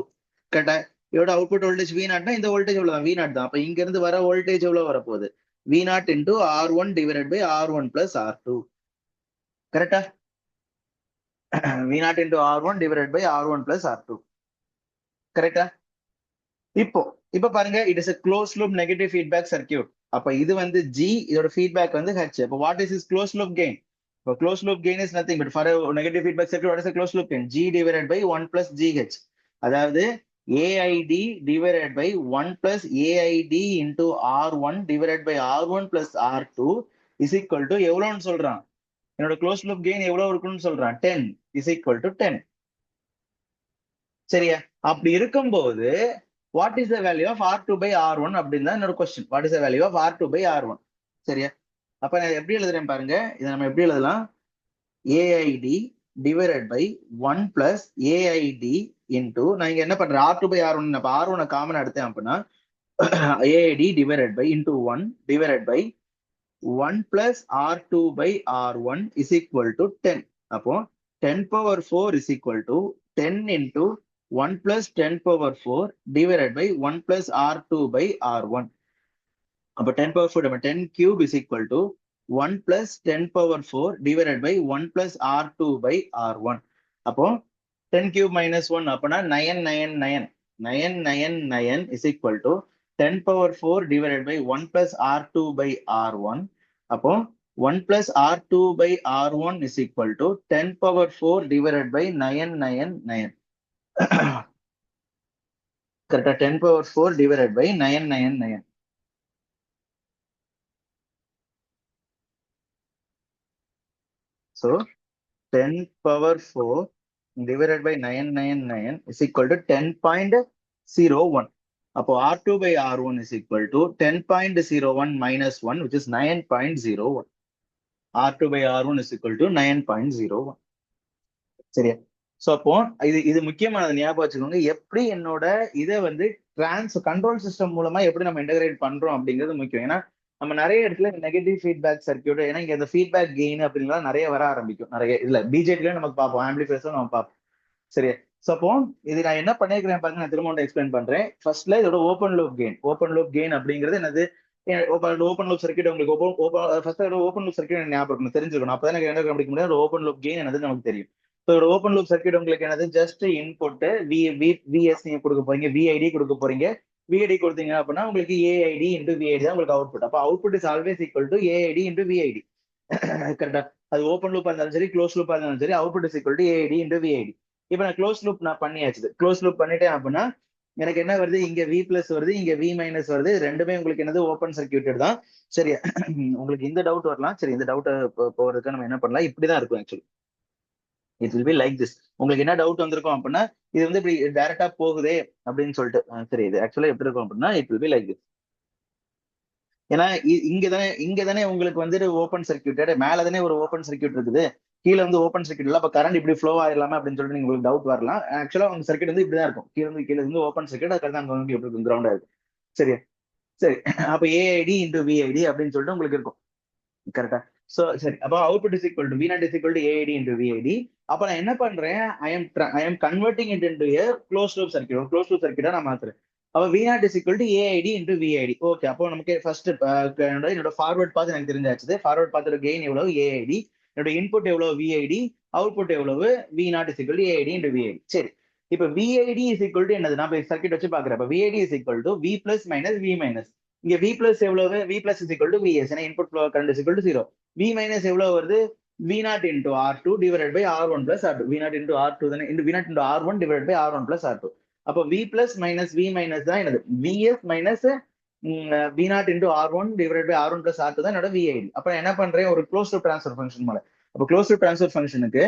S1: கரெக்டா? இதோட output voltage V நாட்னா இந்த voltage எவ்வளவு V not தான். அப்ப இங்க இருந்து வர வோல்டேஜ் எவ்வளவு வரப்போகுது? V not into R1 divided by R1 plus R2. கரெக்டா? V not into R1 divided by R1 plus R2. கரெக்டா? இப்போ பாருங்க, it is a closed loop negative feedback circuit. அப்ப இது வந்து G, இதோட feedback வந்து H. அப்ப what is this closed loop gain? இப்போ closed loop gain is nothing but for a negative feedback circuit, what is a closed loop gain? G divided by 1 plus GH. அதாவது AID divided by 1 plus AID into R1 divided by R1 plus R2 is equal to எவ்வளவுன்னு சொல்றான்? என்னோட closed loop gain எவ்வளவு இருக்குன்னு சொல்றான்? 10 is equal to 10. சரியா? அப்படி இருக்கும்போது what is the value of R2 by R1 அப்படின்னு தான் என்னோட question. what is the value of R2 by R1? சரியா? அப்ப நான் எப்படி எழுதுறேன் பாருங்க, இதை நம்ம எப்படி எழுதலாம்? AID divided by 1 plus AID into, நான் இங்க என்ன பண்றேன், R2 by R1, அப்ப R1 காமன் எடுத்தேன் அப்படின்னா AID divided by into 1 divided by 1 plus R2 by R1 is equal to 10. அப்போ 10 power 4 is equal to 10 into 1 plus 10 power 4 divided by 1 plus R2 by R1. அப்போ 10 power 4, 10 cube is equal to 1 plus 10 power 4 divided by 1 plus R2 by R1. அப்போ 10 cube minus 1 அப்பனா 999. 999 is equal to 10 power 4 divided by 1 plus R2 by R1. அப்போ 1 plus R2 by R1 is equal to 10 power 4 divided by 999. கரெக்டா? 10 power 4 divided by 999. So 10 power 4 divided by 999 is equal to 10.01. அப்போ R2 by R1 is equal to 10.01 minus 1, which is 9.01. R2 by R1 is equal to 9.01. சரியா? So அப்போ இது முக்கியமானது, ஞாபகம் வச்சுக்கோங்க. எப்படி என்னோட இதை வந்து கண்ட்ரோல் சிஸ்டம் மூலமா எப்படி நம்ம இன்டகிரேட் பண்றோம் அப்படிங்கிறது முக்கியம். ஏன்னா நம்ம நிறைய இடத்துல நெகட்டிவ் ஃபீட்பேக் சர்க்கியூட், ஏன்னா இங்க இந்த ஃபீட்பேக் கெயின் அப்படின்லாம் நிறைய வர ஆரம்பிக்கும். நிறைய இல்ல பிஜேடில நமக்கு பார்ப்போம், ஆம்பிளிஃபையர்ஸும் நம்ம பார்ப்போம். சரியா? சோ அப்போ இது நான் என்ன பண்ணிருக்கிறேன் பாருங்க, நான் திரும்ப எக்ஸ்பிளைன் பண்றேன். ஃபர்ஸ்ட்ல இதோட ஓப்பன் லூப் கெயின் அப்படிங்கிறது என்னது? ஓப்பன் லூப் சர்க்கியூட் உங்களுக்கு ஃபர்ஸ்ட் ஓப்பன் லூப் சர்க்கியூட் ஞாபகம் இருக்கணும், தெரிஞ்சுக்கணும். அப்பதான் எனக்கு என்ன கண்டுபிடிக்க முடியும், ஓப்பன் லூப் கெயின் என்னது நமக்கு தெரியும். ஸோ ஒரு ஓப்பன் லூப் சர்க்கியூட் உங்களுக்கு என்னது? ஜஸ்ட் இன்புட் விஎஸ் நீங்க கொடுக்க போறீங்க, விஐடி கொடுக்க போறீங்க. விஐடி கொடுத்தீங்க அப்படின்னா உங்களுக்கு ஏஐடி இன்டு விஐடி தான் உங்களுக்கு அவுட்புட். அப்போ output is always equal to AIT into VIT. கரெக்டா? அது ஓப்பன் லூப்பா இருந்தாலும் சரி, க்ளோஸ் லூப்பா இருந்தாலும் சரி, output is equal to AIT into VIT. இப்போ நான் க்ளோஸ் லூப் நான் பண்ணியாச்சு. க்ளோஸ் லூப் பண்ணிட்டேன் அப்படின்னா எனக்கு என்ன வருது? இங்க வி பிளஸ் வருது, இங்க வி மைனஸ் வருது. ரெண்டுமே உங்களுக்கு என்னது? ஓப்பன் சர்க்கியூட்டட் தான். சரியா? உங்களுக்கு இந்த டவுட் வரலாம். சரி, இந்த டவுட் போறதுக்கு நம்ம என்ன பண்ணலாம், இப்படிதான் இருக்கும் actually. It will be like this. உங்களுக்கு என்ன டவுட் வந்திருக்கும் அப்படின்னா, இது வந்து இப்படி டைரக்டா போகுதே அப்படின்னு சொல்லிட்டு, சரி இது ஆக்சுவலா எப்படி இருக்கும் அப்படின்னா, it will be like this. ஏன்னா இங்கதானே உங்களுக்கு வந்து ஓப்பன் சர்க்கியூட்டட், மேலதானே ஒரு ஓப்பன் சர்க்கியூட் இருக்குது, கீழே வந்து ஓப்பன் சர்க்கியூட் இல்ல. அப்ப கரண்ட் இப்படி ஃப்ளோ ஆயிடலாமா அப்படின்னு சொல்லிட்டு உங்களுக்கு டவுட் வரலாம். ஆக்சுவலா உங்க சர்க்கியூட் வந்து இப்படிதான் இருக்கும். கீழே இருந்து ஓப்பன் சர்க்கியூட், அதுக்கு அங்க வந்து எப்படி இருக்கும்? கிரவுண்டா இருக்கும். சரியா? சரி, அப்ப ஏஐடி இன்டு விஐடி அப்படின்னு சொல்லிட்டு உங்களுக்கு இருக்கும். கரெக்டா? சோ சரி, அப்போ output is equal to V naught is equal to AID into VID. அப்ப நான் என்ன பண்றேன், I am converting it into a closed loop circuit. ஒரு closed loop circuit நான் மாத்துறேன். அப்ப V naught is equal to AID into VID. Okay, அப்போ நமக்கு first என்னோட ஃபார்வர்ட் பாத் எனக்கு தெரிஞ்சாச்சு. ஃபார்வர்ட் பாத்தோட கெயின் எவ்வளவு? AID. என்னோட இன்புட் எவ்வளவு? VID. அவுட்புட் எவ்வளவு? V naught is equal to AID into VID. சரி, இப்ப VID is equal to என்னது? நான் சர்க்கியூட் வச்சு பாக்குறேன். அப்ப VID is equal to V plus minus V minus. இங்க V plus எவ்வளவு? V plus is equal to VS. ஏன்னா input flow current is equal to 0. V minus எவ்வளவு வருது? V naught into R2 divided by R1 plus R2. V naught into R2 தானே, V naught into R1 divided by R1 plus R2. அப்போ V plus minus V minus தான் என்னது? VS minus V naught into R1 divide by R1 plus R2 தான் என்னோட VIT. அப்ப நான் என்ன பண்றேன், ஒரு க்ளோஸ் டு ட்ரான்ஸ்ஃபர் ஃபங்க்ஷன் மேல. அப்போ க்ளோஸ் டு ட்ரான்ஸ்ஃபர் ஃபங்க்ஷனுக்கு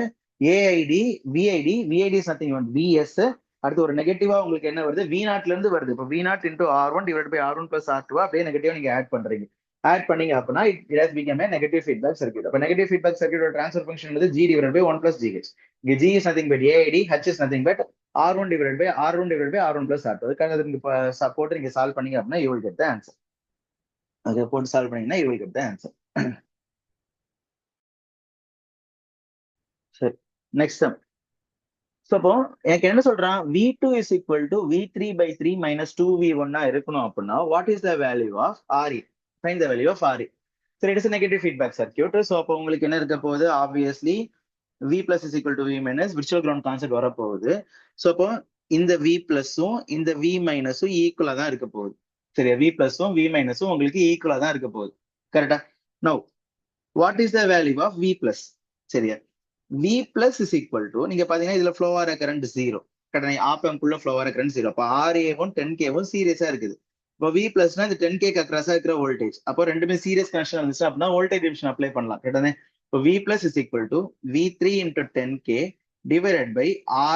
S1: AIT VIT is nothing one VS. அடுத்து ஒரு நெகட்டிவா உங்களுக்கு என்ன வருது, வி நாட்ல இருந்து வருது. இப்போ V naught into R1 divide by R1 plus R2 அப்படியே நெகட்டிவா நீங்க ஆட் பண்றீங்க. ஆட் பண்ணீங்க அப்படின்னா it has become a negative feedback circuit. அப்ப நெகட்டிவ் ஃபீட்பேக் சர்க்யூட்டோட ட்ரான்ஸ்ஃபர் ஃபங்க்ஷன் வந்து G divide by 1 plus GH. இங்க G is nothing but AIT, H is nothing but R1 divide by R1 plus R2. அதுக்காக நீங்க போட்டு நீங்க solve பண்ணீங்க அப்படின்னா you will get the answer. அதை போட்டு சால்வ் பண்ணீங்கன்னா you will get the answer. சரி, நெக்ஸ்ட் சம். ஸோ அப்போ எனக்கு என்ன சொல்றான், V2 is equal to V3/3 minus 2V1 இருக்கணும் அப்படின்னா what is the value of RE? Find the value of RE. சரி, it is negative feedback circuit. So அப்போ உங்களுக்கு என்ன இருக்க போகுது, obviously V plus is equal to V minus virtual ground concept வரப்போகுது. So அப்போ இந்த V பிளஸும் இந்த V மைனஸும் ஈக்குவலா தான் இருக்க போகுது. சரியா, V பிளஸும் V மைனஸும் உங்களுக்கு ஈக்குவலா தான் இருக்க போகுது. கரெக்டா? Now what is the value of V plus? சரியா, V plus is equal to, நீங்க பாத்தீங்கன்னா இதுல ஃப்ளோ ஆகிற கரண்ட் 0. கரெக்டா, ஆப்பம்குள்ள ஃப்ளோ ஆகிற கரண்ட் 0. அப்போ RA1 10K1 சீரியஸா இருக்குது. இப்போ V பிளஸ்னா இந்த 10K அக்ராஸா இருக்கிற வோல்டேஜ். அப்போ ரெண்டுமே சீரியஸ் கனெக்ஷன் இருந்துச்சு அப்படின்னா வோல்டேஜ் டிவிஷன் அப்ளை பண்ணலாம். கரெக்டானே? இப்போ V plus is equal to V3 into 10K divided by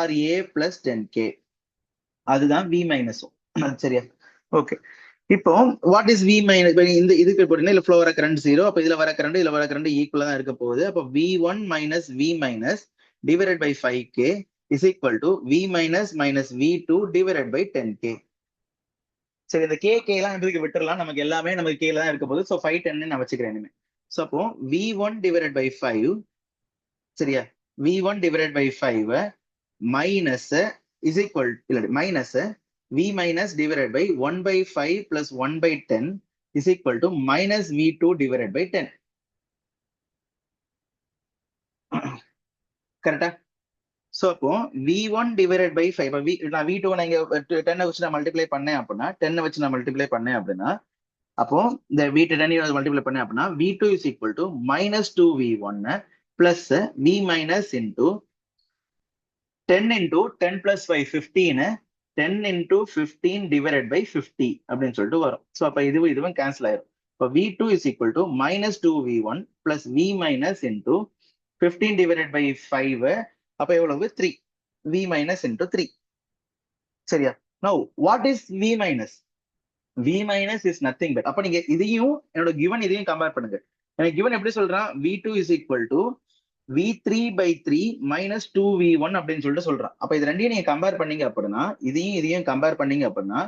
S1: RA plus 10K. அதுதான் V மைனஸும். சரியா, ஓகே. இப்போ வாட் இஸ் V மைனஸ்? இந்த இதுக்கு போட்டீங்கன்னா இல்ல ஃப்ளோ வர கரண்ட் 0. அப்ப இதுல வர கரண்ட் ஈக்குவலா தான் இருக்க போகுது. அப்போ V1 minus V minus divided by 5K is equal to V minus minus V2 divided by 10K. சரி, இந்த K எல்லாம் இதுக்கு விட்டுறலாம், நமக்கு எல்லாமே நமக்கு K தான் இருக்க போகுது. ஸோ 5 10 நான் வச்சுக்கிறேன் இனிமே. ஸோ அப்போ V1 டிவைடட் பை 5, சரியா, V1 divided by 5 minus is equal to minus V minus divided by 1 by 5 plus 1 by 10 is equal to minus V2 divided by 10. கரெக்டா? சோ அப்போ V1 divided by 5, நான் V2 நான் இங்க 10 வச்சு நான் multiply பண்ணேன் அப்படின்னா 10 வச்சு நான் மல்டிப்ளை பண்ணேன் அப்படின்னா அப்போ இந்த V10 மல்டிப்ளை பண்ணேன் அப்படின்னா V2 is equal to minus 2V1 plus V minus into 10 into 10 plus 5 15 10 into 15 divided by 50 அப்படின்னு சொல்லிட்டு வரும். ஸோ அப்போ இதுவும் கேன்சல் ஆயிரும். இப்போ V2 is equal to minus 2V1 plus V minus into 15 divided by 5. அப்போ எவ்வளவு? 3. V minus into 3. சரியா? Now what is V minus? V minus is nothing but, அப்போ நீங்க இதையும் என்னோட given இதையும் கம்பேர் பண்ணுங்க. எனக்கு given எப்படி சொல்றான், V2 is equal to V3/3 minus 2V1 அப்படின்னு சொல்லிட்டு சொல்றான். அப்ப இது ரெண்டையும் நீங்க கம்பேர் பண்ணீங்க அப்படின்னா இதையும் கம்பேர் பண்ணீங்க அப்படின்னா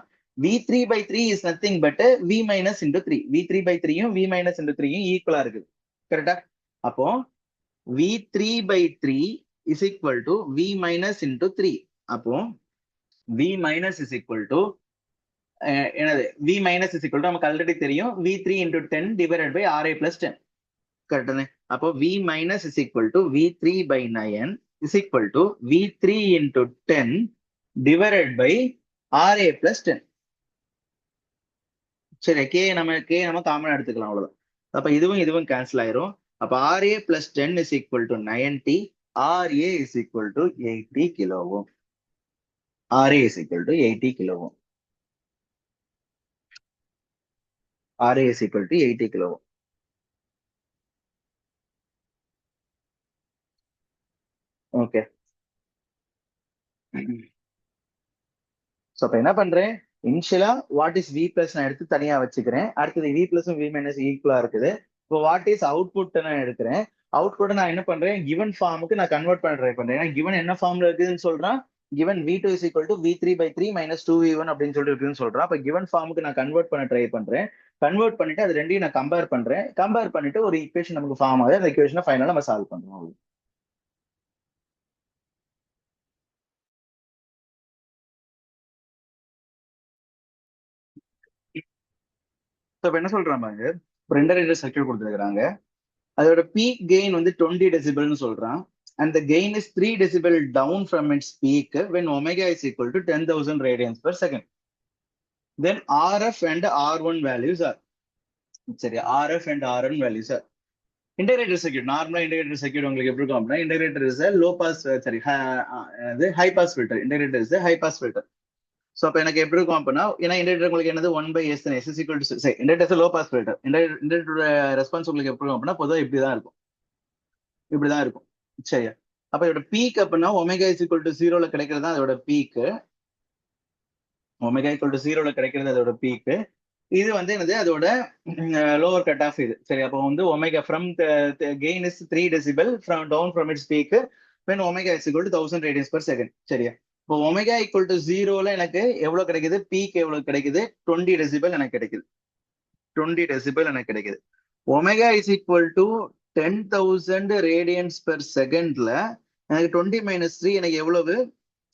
S1: V3/3 is nothing but V minus into 3. V3/3யும் V minus into 3யும் ஈக்குவலா இருக்குது. கரெக்டா? அப்போ V3/3 is equal to V minus into 3. அப்போ V minus is equal to என்னது, V minus is equal to நமக்கு ஆல்ரெடி தெரியும் V3 into 10 divided by RA plus 10. கரெக்டானே? அப்போ V minus is equal to V3/9 is equal to V3 into 10 divided by RA plus 10. சரி, K நம்ம common எடுத்துக்கலாம், அவ்வளவுதான். அப்ப இதுவும் கேன்சல் ஆயிரும். அப்ப RA plus 10 is equal to 90, RA is equal to 80 kilo ohm. RA is equal to 80 kilo ohm. RA is equal to 80 kilo ohm. Okay. So அப்ப என்ன பண்றேன், இனிஷியலா வாட் இஸ் V பிளஸ் நான் எடுத்து தனியா வச்சுக்கிறேன். அடுத்தது V பிளஸும் V மைனஸ் ஈக்குவலா இருக்குது. இப்போ வாட் இஸ் அவுட்புட் நான் எடுக்கிறேன். அவுட்புட் நான் என்ன பண்றேன், கிவன் ஃபார்முக்கு நான் கன்வெர்ட் பண்ண ட்ரை பண்றேன். ஏன்னா கிவன் என்ன ஃபார்ம்ல இருக்குதுன்னு சொல்றான், given V2 is equal to V3/3 minus 2V1 அப்படின்னு சொல்லிட்டு இருக்குன்னு சொல்றான். அப்ப கிவன் ஃபார்முக்கு நான் கன்வெர்ட் பண்ண ட்ரை பண்றேன். கன்வெர்ட் பண்ணிட்டு அது ரெண்டையும் நான் கம்பேர் பண்றேன். கம்பேர் பண்ணிட்டு ஒரு ஈக்குவேஷன் நமக்கு ஃபார்ம் ஆகுது. அந்த ஈக்குவேஷனை ஃபைனலா நம்ம சால்வ் பண்றோம். இப்ப என்ன சொல்றாங்க, இன்டகிரேட்டர் சர்க்யூட் கொடுத்துருக்காங்க. அதோட பீக் கெயின் வந்து 20 டெசிபிள்னு சொல்றான். and the gain is 3 decibel down from its peak when omega is equal to 10,000 radians per second. Then RF and R1 values are, சரி, RF and R1 values are. Integrator circuit, நார்மலா integrator circuit உங்களுக்கு எப்படி இருக்கும் அப்படின்னா, integrator is low pass, சரி, high pass filter. Integrator is high pass filter. So அப்போ எனக்கு எப்படி இருக்கும் அப்படின்னா, ஏன்னா இண்டக்டர் உங்களுக்கு என்னது 1/s s is equal to சரி இண்டக்டர் லோ பாஸ் ஃபில்டர். இண்டக்டரோட ரெஸ்பான்ஸ் உங்களுக்கு எப்படி இருக்கும் அப்படின்னா பொதுவாக இப்படிதான் இருக்கும், இப்படிதான் இருக்கும். சரியா? அப்ப இதோட பீக் அப்படின்னா ஒமேகா இஸ் ஈக்குவல் டு 0ல கிடைக்கிறது தான் அதோட பீக்கு. ஒமேகா ஈக்குவல் டு 0ல கிடைக்கிறது அதோட பீக்கு. இது வந்து என்னது அதோட லோவர் கட் ஆஃப் இது. சரி, அப்போ வந்து omega from gain is 3 decibel from down from its peak when omega is equal to 1000 radians per second. சரியா? இப்போ ஒமேகா ஈக்குவல் டு 0ல எனக்கு எவ்வளவு கிடைக்குது, பீக் எவ்வளவு கிடைக்குது, 20 டெசிபல் எனக்கு கிடைக்குது. 20 டெசிபல் எனக்கு கிடைக்குது. Omega is equal to 10,000 radians per செகண்ட்ல எனக்கு 20 மைனஸ் 3 எனக்கு எவ்வளவு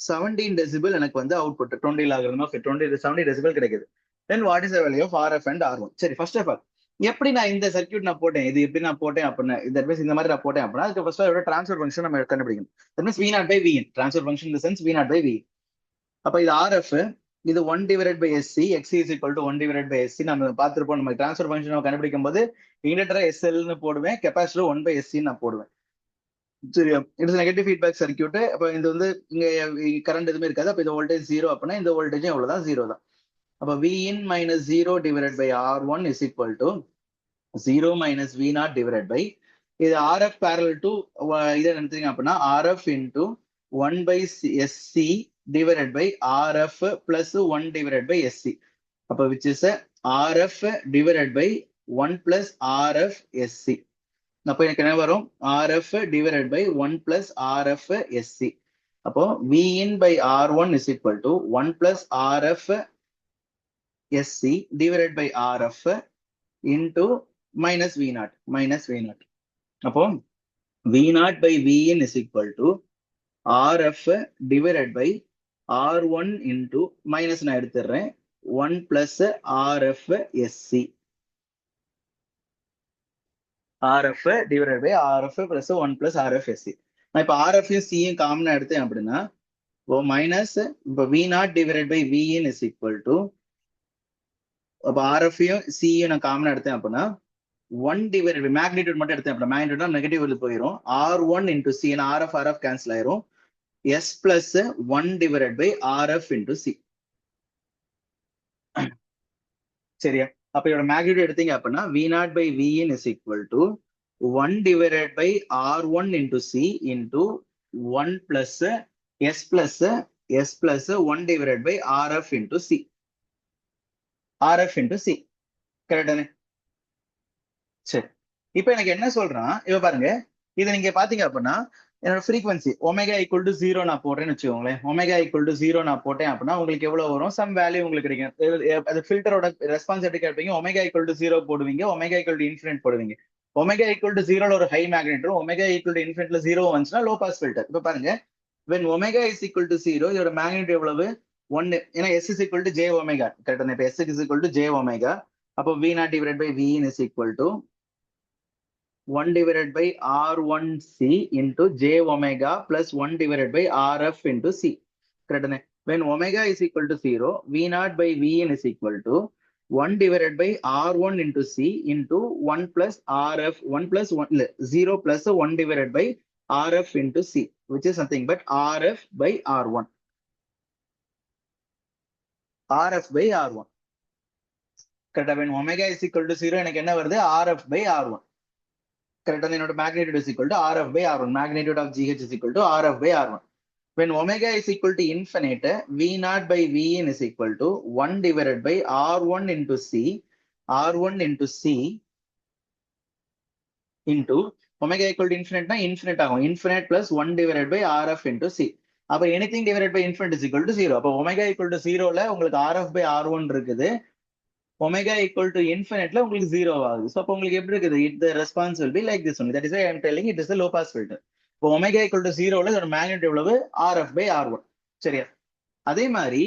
S1: 17 டெசிபல் எனக்கு வந்து அவுட்புட் 20 ஆகுறதுமா 70 டெசிபல் கிடைக்குது. Then what is the value of RF and R1? சரி, ஃபர்ஸ்ட் ஆஃப் ஆல் எப்படி நான் இந்த சர்க்யூட் நான் போட்டேன், இது எப்படி நான் போட்டேன் அப்படின்னா இந்த மாதிரி நான் போட்டேன் அப்படின்னா அதுக்கு ஃபர்ஸ்ட் அதோட ட்ரான்ஸ்ஃபர் ஃபங்க்ஷன் நம்ம கண்டுபிடிக்கணும். That means V0 by Vin, transfer function in the sense V0 by Vin. அப்ப இது RF, இது 1 divided by SC, XC is equal to 1 divided by SC. நம்ம பார்த்திருப்போம். நம்ம ட்ரான்ஸ்ஃபர் ஃபங்க்ஷன் கண்டுபிடிக்கும் போது இண்டக்டரை SL போடுவேன், கெபாசிட்டர் 1 by SC நான் போடுவேன். சரியா? It's negative feedback circuit. அப்ப இது வந்து இங்க கரண்ட் எதுவுமே இருக்காது. அப்ப இந்த வோல்டேஜ் 0 அப்படின்னா இந்த வோல்டேஜும் எவ்வளவுதான், 0 தான். அப்ப Vin minus 0 divided by R1 is equal to 0 minus V0 divided by இது RF parallel to இதை நினைச்சீங்க அப்படின்னா RF into 1 by SC divided by RF plus 1 divided by SC. அப்ப which is RF divided by 1 plus RF SC. அப்போ எனக்கு என்ன வரும், RF divided by 1 plus RF SC. அப்போ Vin by R1 is equal to 1 plus RF SC divided by RF into minus V0, minus V0. அப்போ V0 by Vin is equal to RF divided by R1 into minus நான் எடுத்துறேன் 1 plus RF SC. RF divided by RF plus 1 plus RF SC. நான் இப்போ RF C காமனா எடுத்தேன் அப்படின்னா minus இப்போ V0 divided by Vin is equal to அப்போ RF C நான் காமனா எடுத்தேன் அப்படின்னா 1 divided by மேக்னிடியூட் மட்டும் எடுத்தேன் அப்படின்னா மேக்னிடியூட் நெகட்டிவ் போயிடும். R1 into C RF cancel ஆயிரும். S plus 1 divided by RF into C. சரியா? அப்ப இதோட மேக்னிடியூட் எடுத்தீங்க அப்படின்னா V0 by Vin is equal to 1 divided by R1 into C into 1 plus S plus 1 divided by RF into C. RF into C. கரெக்டானே? சரி, இப்ப எனக்கு என்ன சொல்றான், இப்ப பாருங்க இதை நீங்க பாத்தீங்க அப்படின்னா என்னோட ஃப்ரீக்வன்சி ஒமேகா ஈக்குவல் டு 0 நான் போடுறேன்னு வச்சுக்கோங்களேன். ஒமேகா ஈக்குவல் டு 0 நான் போட்டேன் அப்படின்னா உங்களுக்கு எவ்வளவு வரும், சம் வேல்யூ உங்களுக்கு கிடைக்கும். அது ஃபில்டரோட ரெஸ்பான்ஸ் எப்படி கேட்பீங்க, ஒமேகா ஈக்குவல் டு 0 போடுவீங்க, ஒமேகா ஈக்குவல் டு இன்ஃபினிட் போடுவீங்க. ஒமேகா ஈக்குவல் டு 0ல ஒரு ஹை மேக்னெட்டும், ஒமேகா ஈக்குவல் டு இன்ஃபினிட்ல 0 வந்துச்சுன்னா லோ பாஸ் ஃபில்டர். இப்ப பாருங்க when omega is equal to 0 இதோட மேக்னெட் எவ்வளவு 1, ஏன்னா S is equal to J omega. கரெக்டா? இப்ப S is equal to J omega. அப்போ V0 divided by Vin is equal to 1 divided by R1C into J omega plus 1 divided by RF into C. Correct? When omega is equal to 0, V0 by Vin is equal to 1 divided by R1 into C into 1 plus RF, 1 plus 1, 0 plus 1 divided by RF into C, which is nothing but RF by R1. RF by R1. Correct? When omega is equal to 0, எனக்கு என்ன வருது, RF by R1. Correct? Then magnitude is equal to RF by R1. Magnitude of GH is equal to RF by R1. When omega is equal to infinite, V0 by Vin is equal to 1 divided by R1 into C, R1 into C into omega equal to infinite na infinite ஆகும். Infinite plus 1 divided by RF into C. அப்ப anything divided by infinite is equal to 0. அப்ப omega equal to 0ல உங்களுக்கு RF by R1 இருக்குது. omega equal to infiniteல உங்களுக்கு 0 ஆகுது. So அப்ப உங்களுக்கு எப்படி இருக்குது, the response will be like this only. That is why I am telling it is a low pass filter. இப்போ omega equal to 0ல இதோட மேக்னெட் எவ்வளவு, RF by R1. சரியா? அதே மாதிரி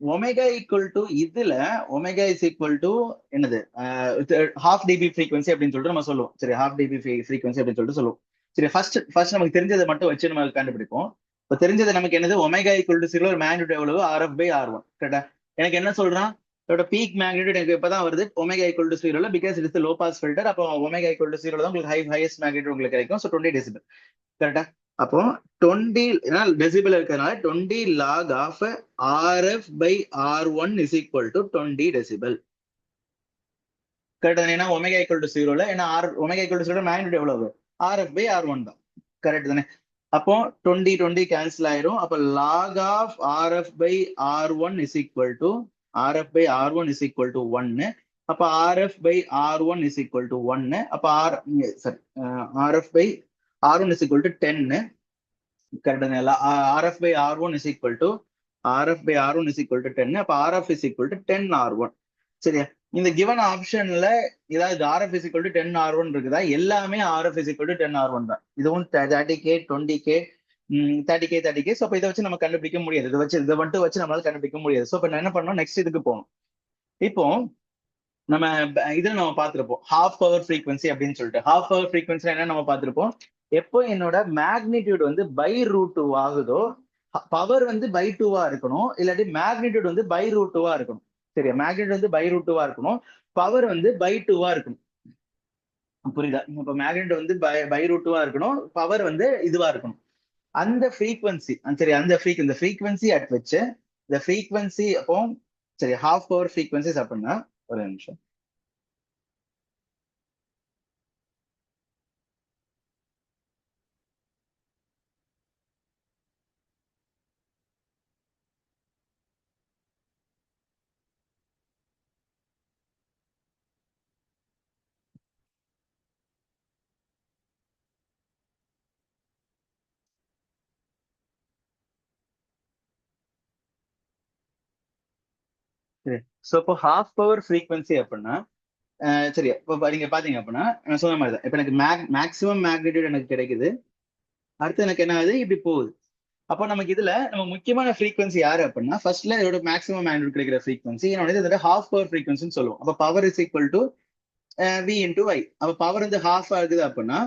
S1: ஒமேகா ஈக்குவல் டு இதுல ஒமேகா இஸ் ஈக்குவல் டு என்னது, half dB frequency அப்படின்னு சொல்லிட்டு நம்ம சொல்லுவோம். சரி, half dB frequency அப்படின்னு சொல்லிட்டு சொல்லுவோம். சரி, ஃபர்ஸ்ட் நமக்கு தெரிஞ்சதை மட்டும் வச்சு நம்ம கண்டுபிடிப்போம். இப்போ தெரிஞ்சது நமக்கு என்னது, ஒமேகா ஈக்குவல் டு 0 ஒரு மேக்னெட் எவ்வளவு, RF by R1. கரெக்டா? எனக்கு என்ன சொல்றான், இதோட பீக் மேக்னிடியூட் எனக்கு இப்பதான் வருது ஒமேகா ஈக்குவல் டு 0ல, because it's low pass filter. அப்போ ஒமேகா ஈக்குவல் டு 0ல தான் உங்களுக்கு ஹையஸ்ட் மேக்னிடியூட் உங்களுக்கு கிடைக்கும். So 20 decibel. கரெக்டா? அப்போ 20 டெசிபிள் இருக்கிறதுனால 20 log of RF by R1 is equal to 20 decibel. Correct தானே? ஏன்னா ஒமேகா ஈக்குவல் டு 0ல, ஏன்னா ஒமேகா ஈக்குவல் டு 0 மேக்னிட்யூட் எவ்வளவு? RF by R1 தான். கரெக்ட் தானே? அப்போ 20 20 கேன்சல் ஆயிரும். அப்ப log of RF by R1 is equal to RF by R1 is equal to 1. அப்ப RF by R1 is equal to 1. அப்ப RF by R1 is equal to 10. Correct. RF by R1 is equal to RF by R1 is equal to 10. அப்ப RF is equal to 10 R1. சரியா? இந்த given ஆப்ஷன்ல ஏதாவது RF is equal to 10 R1 இருக்குதா? எல்லாமே RF is equal to 10 R1 தான். இதுவும் 30K 20K 30K 30K. So இதை வச்சு நம்ம கண்டுபிடிக்க முடியாது. இதை மட்டும் வச்சு நம்மளால கண்டுபிடிக்க முடியாது. ஸோ இப்போ நான் என்ன பண்ணோம், நெக்ஸ்ட் இதுக்கு போகணும். இப்போ நம்ம இதுல நம்ம பார்த்திருப்போம் ஹாஃப் பவர் ஃப்ரீக்வன்சி அப்படின்னு சொல்லிட்டு. ஹாஃப் பவர் ஃப்ரீக்வன்சி என்ன நம்ம பார்த்திருப்போம், எப்போ என்னோட மேக்னிடியூட் வந்து பை ரூட் 2 ஆகுதோ பவர் வந்து பை 2வா இருக்கணும், இல்லாட்டி மேக்னிடியூட் வந்து பை ரூட் 2வா இருக்கணும். சரியா? மேக்னிடியூட் வந்து பை ரூட் 2வா இருக்கணும், பவர் வந்து பை 2வா இருக்கணும். புரியுதா? இப்ப மேக்னிடியூட் வந்து பை ரூட் 2வா இருக்கணும், பவர் வந்து இதுவா இருக்கணும். அந்த ஃப்ரீக்வன்சி சரி, அந்த ஃப்ரீக்வன்சி அட் வச்சு இந்த ஃப்ரீக்வன்சி அப்போ சரி ஹாஃப் பவர் ஃப்ரீக்வன்சிஸ் அப்படின்னா ஒரு நிமிஷம். ஸோ இப்போ ஹாஃப் பவர் ஃப்ரீக்வன்சி அப்படின்னா சரி, இப்போ நீங்க பாத்தீங்க அப்படின்னா நான் சொன்ன மாதிரி தான். இப்போ எனக்கு மேக்ஸிமம் மேக்னிடியூட் எனக்கு கிடைக்குது, அடுத்து எனக்கு என்ன ஆகுது, இப்படி போகுது. அப்போ நமக்கு இதுல நம்ம முக்கியமான ஃப்ரீக்வன்சி யாரு அப்படின்னா, ஃபர்ஸ்ட்ல இதோட மேக்ஸிமம் மேக்னிடியூட் கிடைக்கிற ஃப்ரீக்வன்சி, என்னோட இதோட ஹாஃப் பவர் ஃப்ரீக்வன்சின்னு சொல்லுவோம். அப்போ power is equal to V into I. அப்போ பவர் வந்து ஹாஃப் ஆகுது அப்படின்னா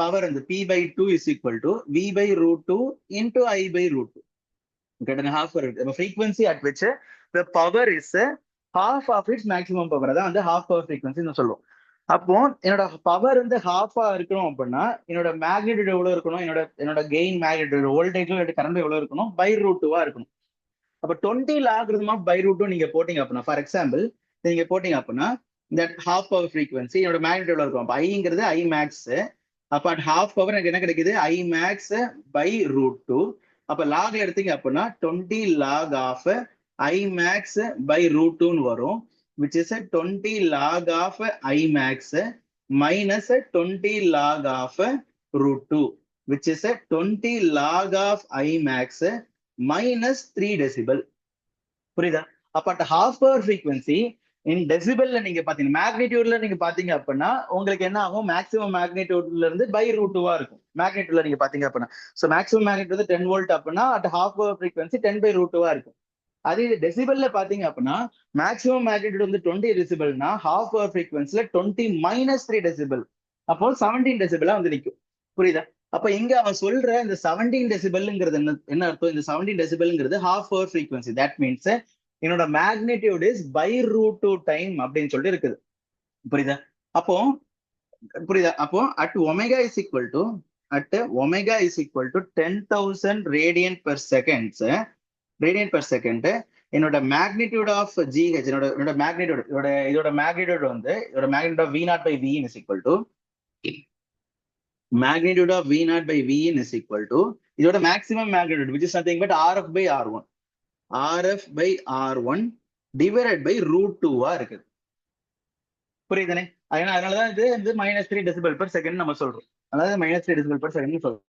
S1: பவர் வந்து P by 2 is equal to V by root 2 into I by root 2. Okay, half இருக்கு. அப்போ frequency at which the power is half of its maximum power. அதான் வந்து half power frequency சொல்லுவோம். அப்போ என்னோட பவர் வந்து ஹாஃபா இருக்கணும் அப்படின்னா என்னோட மேக்னிடியூட் எவ்வளவு இருக்கணும், என்னோட கெயின் மேக்னிடியூட் வோல்டேஜ் கரண்ட் எவ்வளவு இருக்கணும், பை ரூட் 2வா இருக்கணும். அப்ப 20 லாகிரிதம் ஆஃப் பை ரூட் 2 நீங்க போட்டீங்க அப்படின்னா, ஃபார் எக்ஸாம்பிள் நீங்க போட்டீங்க அப்படின்னா இந்த ஹாஃப் பவர் ஃப்ரீக்வன்சி என்னோட மேக்னிடியூட் எவ்வளவு இருக்கும், அப்ப ஐங்கிறது ஐ மேக்ஸ். அப்ப அட் ஹாஃப் பவர் எனக்கு என்ன கிடைக்குது, ஐ மேக்ஸ் பை ரூட் 2. அப்ப லாக் எடுத்தீங்க அப்படின்னா 20 log of I max by root 2 வரும், which is a 20 log of I max minus 20 log of root 2, which is a 20 log of I max minus 3 decibel. புரியுதா? அப்ப half power frequency இன் டெசிபல்ல நீங்க பாத்தீங்க, மேக்னிடியூட்ல நீங்க பாத்தீங்க அப்படின்னா உங்களுக்கு என்ன ஆகும், மேக்ஸிமம் மேக்னிடியூட்ல இருந்து பை ரூட் 2வா இருக்கும். மேக்னிடியூட்ல நீங்க பாத்தீங்க அப்படின்னா, சோ மேக்ஸிமம் மேக்னிடியூட் வந்து 10 வோல்ட் அப்படின்னா at half power frequency 10 by root 2வா இருக்கும். அதே டெசிபல்ல பாத்தீங்க அப்படின்னா மேக்ஸிமம் மேக்னிடியூட் வந்து 20 டெசிபல்னா ஹாஃப் பவர் ஃப்ரீக்வன்சில 20 minus 3 டெசிபல், அப்போ 17 டெசிபலா வந்து நிற்கும். புரியுதா? அப்ப இங்க அவன் சொல்ற இந்த 17 டெசிபல்ங்கிறது என்ன அர்த்தம், இந்த 17 டெசிபல்ங்கிறது half power frequency. That means என்னோட magnitude is by root 2 time அப்படின்னு சொல்லிட்டு இருக்குது. புரியுதா? அப்போ at omega is equal to 10,000 radian per second, என்னோட மேக்னிடியூட் ஆஃப் GH, என்னோட மேக்னிடியூட் இதோட மேக்னிடியூட் வந்து magnitude of V0 by Vin is equal to magnitude of V0 by Vin is equal to இதோட maximum magnitude which is nothing but RF by R1 divided by root 2வா இருக்குது. புரியுதுனே? அதனாலதான் இது வந்து -3 decibel per second நம்ம சொல்றோம். அதாவது -3 decibel per second சொல்றோம்.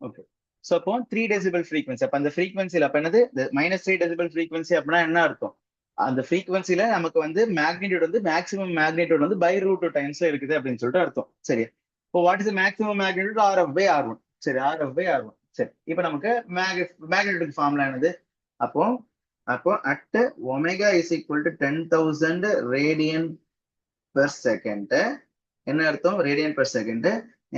S1: Okay, so அப்போ 3 டெசிபல் ஃப்ரீக்வன்சி. அப்போ அந்த ஃப்ரீக்வன்சியில் அப்போ என்னது, -3 டெசிபல் ஃப்ரீக்வன்சி அப்படின்னா என்ன அர்த்தம், அந்த ஃப்ரீக்வன்சியில நமக்கு வந்து மேக்னிடியூட் வந்து மேக்ஸிமம் மேக்னிடியூட் வந்து பை ரூட் 2 டைம்ஸ்ல இருக்குது அப்படின்னு சொல்லிட்டு அர்த்தம். சரி, இப்போ what is maximum magnitude, RF by R1. சரி, RF by R1. சரி, இப்போ நமக்கு மேக்னிடியூட் ஃபார்முலா என்னது, அப்போ at omega is equal to 10,000 radian per second. என்ன அர்த்தம், ரேடியன் பெர் செகண்ட்.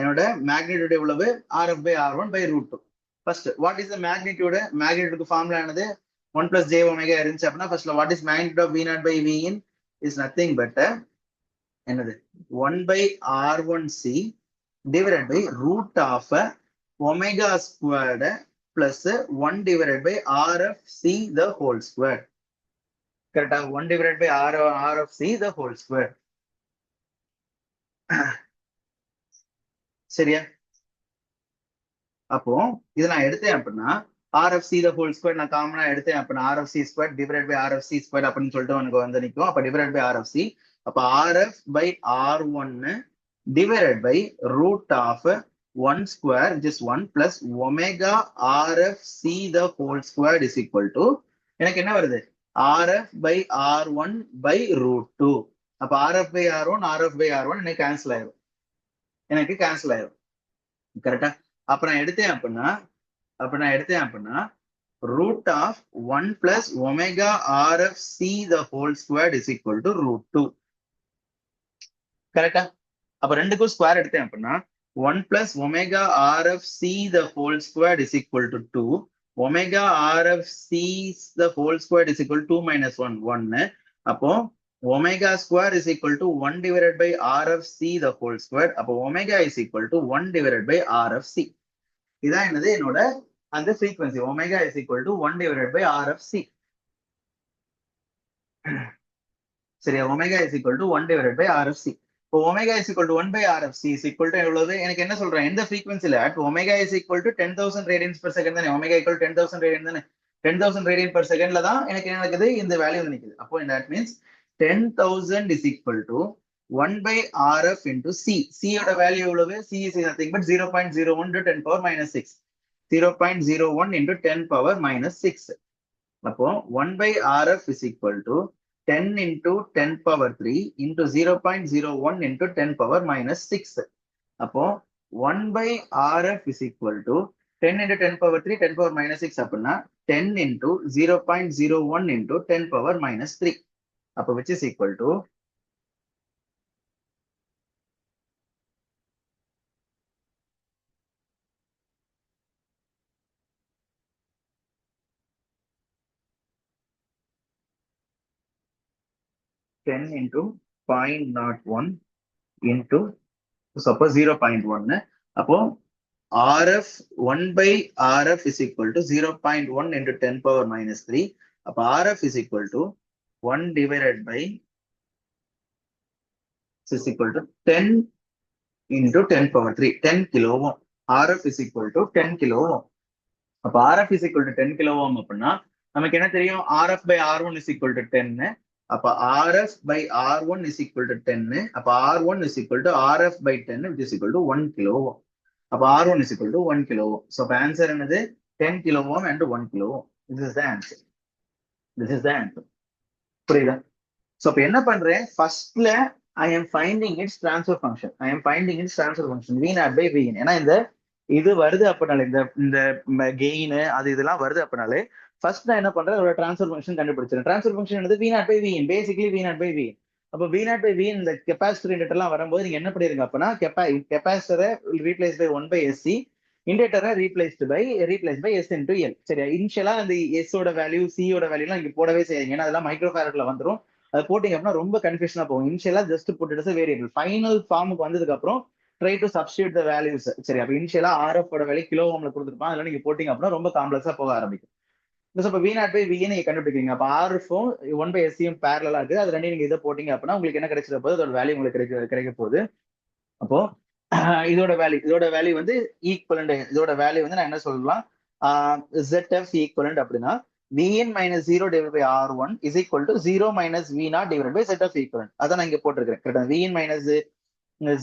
S1: என்னோட மேக்னிடியூட் எவ்வளவு, RF by R1 by root 2. First what is the magnitude, magnitude formula என்னது, 1 + j ஒமேகா இருந்துச்சு அப்படின்னா ஃபர்ஸ்ட்ல what is magnitude of V0 by Vin is nothing but என்னது 1 by R1C divided by root of omega squared plus 1 divided by R of C the whole square. கரெக்டா? 1 divided by R of C the whole square. சரியா? அப்போ இதை நான் எடுத்தேன் அப்படின்னா R of C the whole square நான் காமனா எடுத்தேன் அப்படின்னா R of C square divided by R of C square அப்படின்னு சொல்லிட்டு உனக்கு வந்து நிற்கும். அப்ப divided by R of C. அப்ப RF by R1 divided by root of 1 square which is 1 plus omega RF C the whole square is equal to எனக்கு என்ன வருது RF by R1 by root 2. அப்ப RF by R1 RF by R1 எனக்கு cancel ஆயிரும். கரெக்டா? அப்ப நான் எடுத்தேன் அப்படின்னா root of 1 plus omega RF C the whole square is equal to root 2. கரெக்டா? அப்ப ரெண்டுக்கும் ஸ்கொயர் எடுத்தேன் அப்படின்னா 1 plus omega RF C the whole square is equal to 2. Omega RF C the whole square is equal to 2 minus 1, 1. அப்போ omega square is equal to 1 divided by R of C the whole square. அப்போ omega is equal to 1 divided by R of C. இதான் என்னது என்னோட அந்த frequency. Omega is equal to 1 divided by R of C. சரியா? Omega is equal to 1 divided by R of C. இப்போ omega is equal to 1 by R of C is equal to எவ்வளவு? எனக்கு என்ன சொல்றேன்? எந்த frequencyல at omega is equal to 10,000 radians per second தானே? omega equal to 10,000 radians தானே? 10,000 radian per secondல தான் எனக்கு என்ன நடக்குது? இந்த வேல்யூ நிக்குது. அப்போ that means 10,000 is equal to 1 by RF into C. C ஓட வேல்யூ எவ்வளவு? C is nothing but 0.01 into 10 power minus 6. 0.01 into 10 power minus 6. அப்போ 1 by RF is equal to 10 into 10 power 3 into 0.01 into 10 power minus 6. அப்போ 1 by RF is equal to 10 into 10 power 3, 10 power minus 6 அப்படின்னா 10 into 0.01 into 10 power minus 3. அப்போ which is equal to 10 into 0.01 into suppose 0.1. அப்போ RF 1 by RF is equal to 0.1 into 10 power minus 3. அப்போ RF is equal to 1 divided by is equal to 10 into 10 power 3, 10 kilo ohm. RF is equal to 10 kilo ohm. அப்போ RF is equal to 10 kilo ohm அப்படின்னா நமக்கு என்ன தெரியும்? RF by R1 is equal to 10. அப்ப RF by R1 is equal to 10. அப்ப R1 is equal to RF by 10 which is equal to 1 kilo ohm. அப்ப R1 is equal to 1 kilo ohm. So answer என்னது? 10 kilo ohm and 1 kilo ohm. This is the answer. புரியுதா? So இப்ப என்ன பண்றேன்? ஃபர்ஸ்ட்ல I am finding its transfer function. V naught by Vin. ஏன்னா இது வருது அப்படினாலே இந்த கெயின் அது இதெல்லாம் வருது அப்படினாலே ஃபர்ஸ்ட் நான் என்ன பண்றேன்? ஒரு ட்ரான்ஸ்ஃபர் ஃபங்க்ஷன் கண்டுபிடிச்சிருக்கேன். ட்ரான்ஸ்ஃபர் ஃபங்க்ஷன் என்னது? V naught by Vin. Basically V naught by Vin. அப்ப V naught by Vin இந்த கெபாசிட்டர் இண்டக்டர் எல்லாம் வரும்போது நீங்க என்ன பண்ணிருங்க அப்படின்னா கெபாசிட்டரை ரீப்ளேஸ் பை 1 by SC, இண்டக்டரை replace by S into L. சரியா? இனிஷியலா அந்த S ஓட வேல்யூ C ஓட வேல்யூ எல்லாம் இங்க போடவே செய்யுங்க. ஏன்னா அதெல்லாம் மைக்ரோ ஃபேரட்ல வந்துரும். அது போட்டீங்க அப்படின்னா ரொம்ப கன்ஃபியூஷனா போகும். இனிஷியலா ஜஸ்ட் போட்டுட்டு வேரியபிள் ஃபைனல் ஃபார்முக்கு வந்ததுக்கு அப்புறம் try to substitute the values. சரி, அப்ப இனிஷியலா RF ஓட வேல்யூ கிலோ ஓம்ல கொடுத்துருப்பான். அதெல்லாம் நீங்க போட்டீங்க அப்படின்னா ரொம்ப காம்ப்ளெக்ஸா போக ஆரம்பிக்கும். இப்போ V naught by V நீங்க கண்டுபிடிக்கிறீங்க. அப்ப RFும் 1 by SCயும் பேரலா இருக்கு. அது ரெண்டையும் நீங்க இதை போட்டீங்க அப்படின்னா உங்களுக்கு என்ன கிடைச்சிட போகுது? அதோட வேல்யூ உங்களுக்கு கிடைக்க போகுது. அப்போ இதோட வேல்யூ வந்து ஈக்குவலண்ட். இதோட வேல்யூ வந்து நான் என்ன சொல்லலாம்? ZF ஈக்குவலண்ட் அப்படின்னா Vn minus 0 divided by R1 is equal to 0 minus V naught divided by ZF equivalent. அதான் நான் இங்க போட்டிருக்கிறேன். கரெக்டா? Vn minus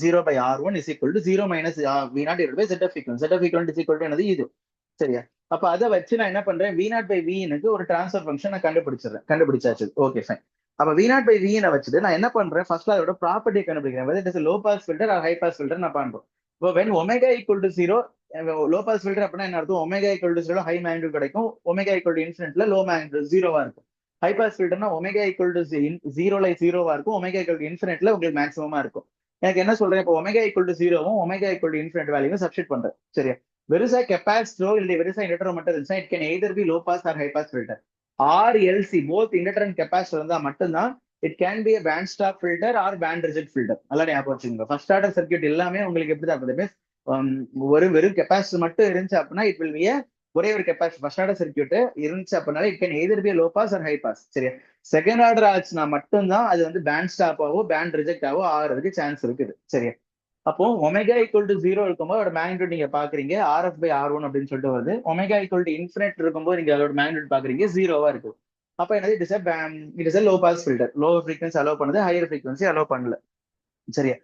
S1: 0 by R1 is equal to 0 minus V naught divided by ZF equivalent. ZF equivalent is equal to என்னது? இது. சரியா? அப்ப அதை வச்சு நான் என்ன பண்றேன்? V naught by Vனுக்கு ஒரு டிரான்ஸ்ஃபர் ஃபங்க்ஷன் நான் கண்டுபிடிச்சாச்சு. Okay fine. அப்ப V naught by Vனை வச்சுட்டு நான் என்ன பண்றேன்? ஃபர்ஸ்ட்ல அதோட ப்ராப்பர்ட்டியை கண்டுபிடிக்கிறேன். whether it is a low pass filter or high pass filter நான் பண்றோம். இப்போ when omega equal to 0, low pass filter அப்படின்னா என்ன அர்த்தம்? Omega equal to 0 high magnitude கிடைக்கும். ஒமேகா ஈக்குவல் டு இன்ஃபினிட்ல லோ மேக்னிட்யூட் 0வா இருக்கும். ஹை பாஸ் ஃபில்டர்னா ஒமேகா ஈக்குவல் டு 0ல 0வா இருக்கும். ஒமேகா ஈக்குவல் டு இன்ஃபினிட்ல உங்களுக்கு மேக்ஸிமமா இருக்கும். எனக்கு என்ன சொல்றேன்? இப்போ ஒமேகா ஈக்குவல் டு 0வும் ஒமேகா ஈக்குவல் டு இன்ஃபினிட் வேல்யூவும் சப்ஸ்டிட் பண்றேன். சரியா? வெறுசா கெபாசிட்டரோ இல்லை வெறுசா இண்டக்டரோ மட்டும் இருந்துச்சுன்னா it can either be low pass or high pass filter. Or LC both inductor and capacitor இருந்தா மட்டும்தான் it can be a band stop filter or band reject filter. நல்லா ஞாபகம் வச்சுக்கோங்க. ஃபர்ஸ்ட் ஆர்டர் சர்க்யூட் எல்லாமே உங்களுக்கு எப்படி தான் மீன்ஸ் ஒரு வெறும் கெப்பாசிட்டி மட்டும் இருந்துச்சு அப்படின்னா இட் வில் பி ஒரே ஒரு கெப்பாசிட்டி ஃபர்ஸ்ட் ஆர்டர் சர்க்யூட் இருந்துச்சு அப்படின்னால it can either be low pass or high pass. சரியா? செகண்ட் ஆர்டர் ஆச்சுன்னா மட்டும்தான் அது வந்து பேண்ட் ஸ்டாப் ஆவோ பேண்ட் ரிஜெக்ட் ஆவோ ஆகிறதுக்கு சான்ஸ் இருக்குது. சரியா? அப்போ ஒமேகா ஈக்குவல் டு 0 இருக்கும்போது அதோட மேக்னிட்யூட் நீங்க பாக்குறீங்க RF by R1 அப்படின்னு சொல்லிட்டு வருது. ஒமேகா ஈக்குவல் டு இன்ஃபினிட் இருக்கும்போது நீங்க அதோட மேக்னிட்யூட் பாக்குறீங்க 0வா இருக்கு. அப்ப என்னது it is low pass filter. Low frequency allow பண்ணுது, ஹையர் ஃப்ரீக்வன்சி அலோவ் பண்ணல. சரியா?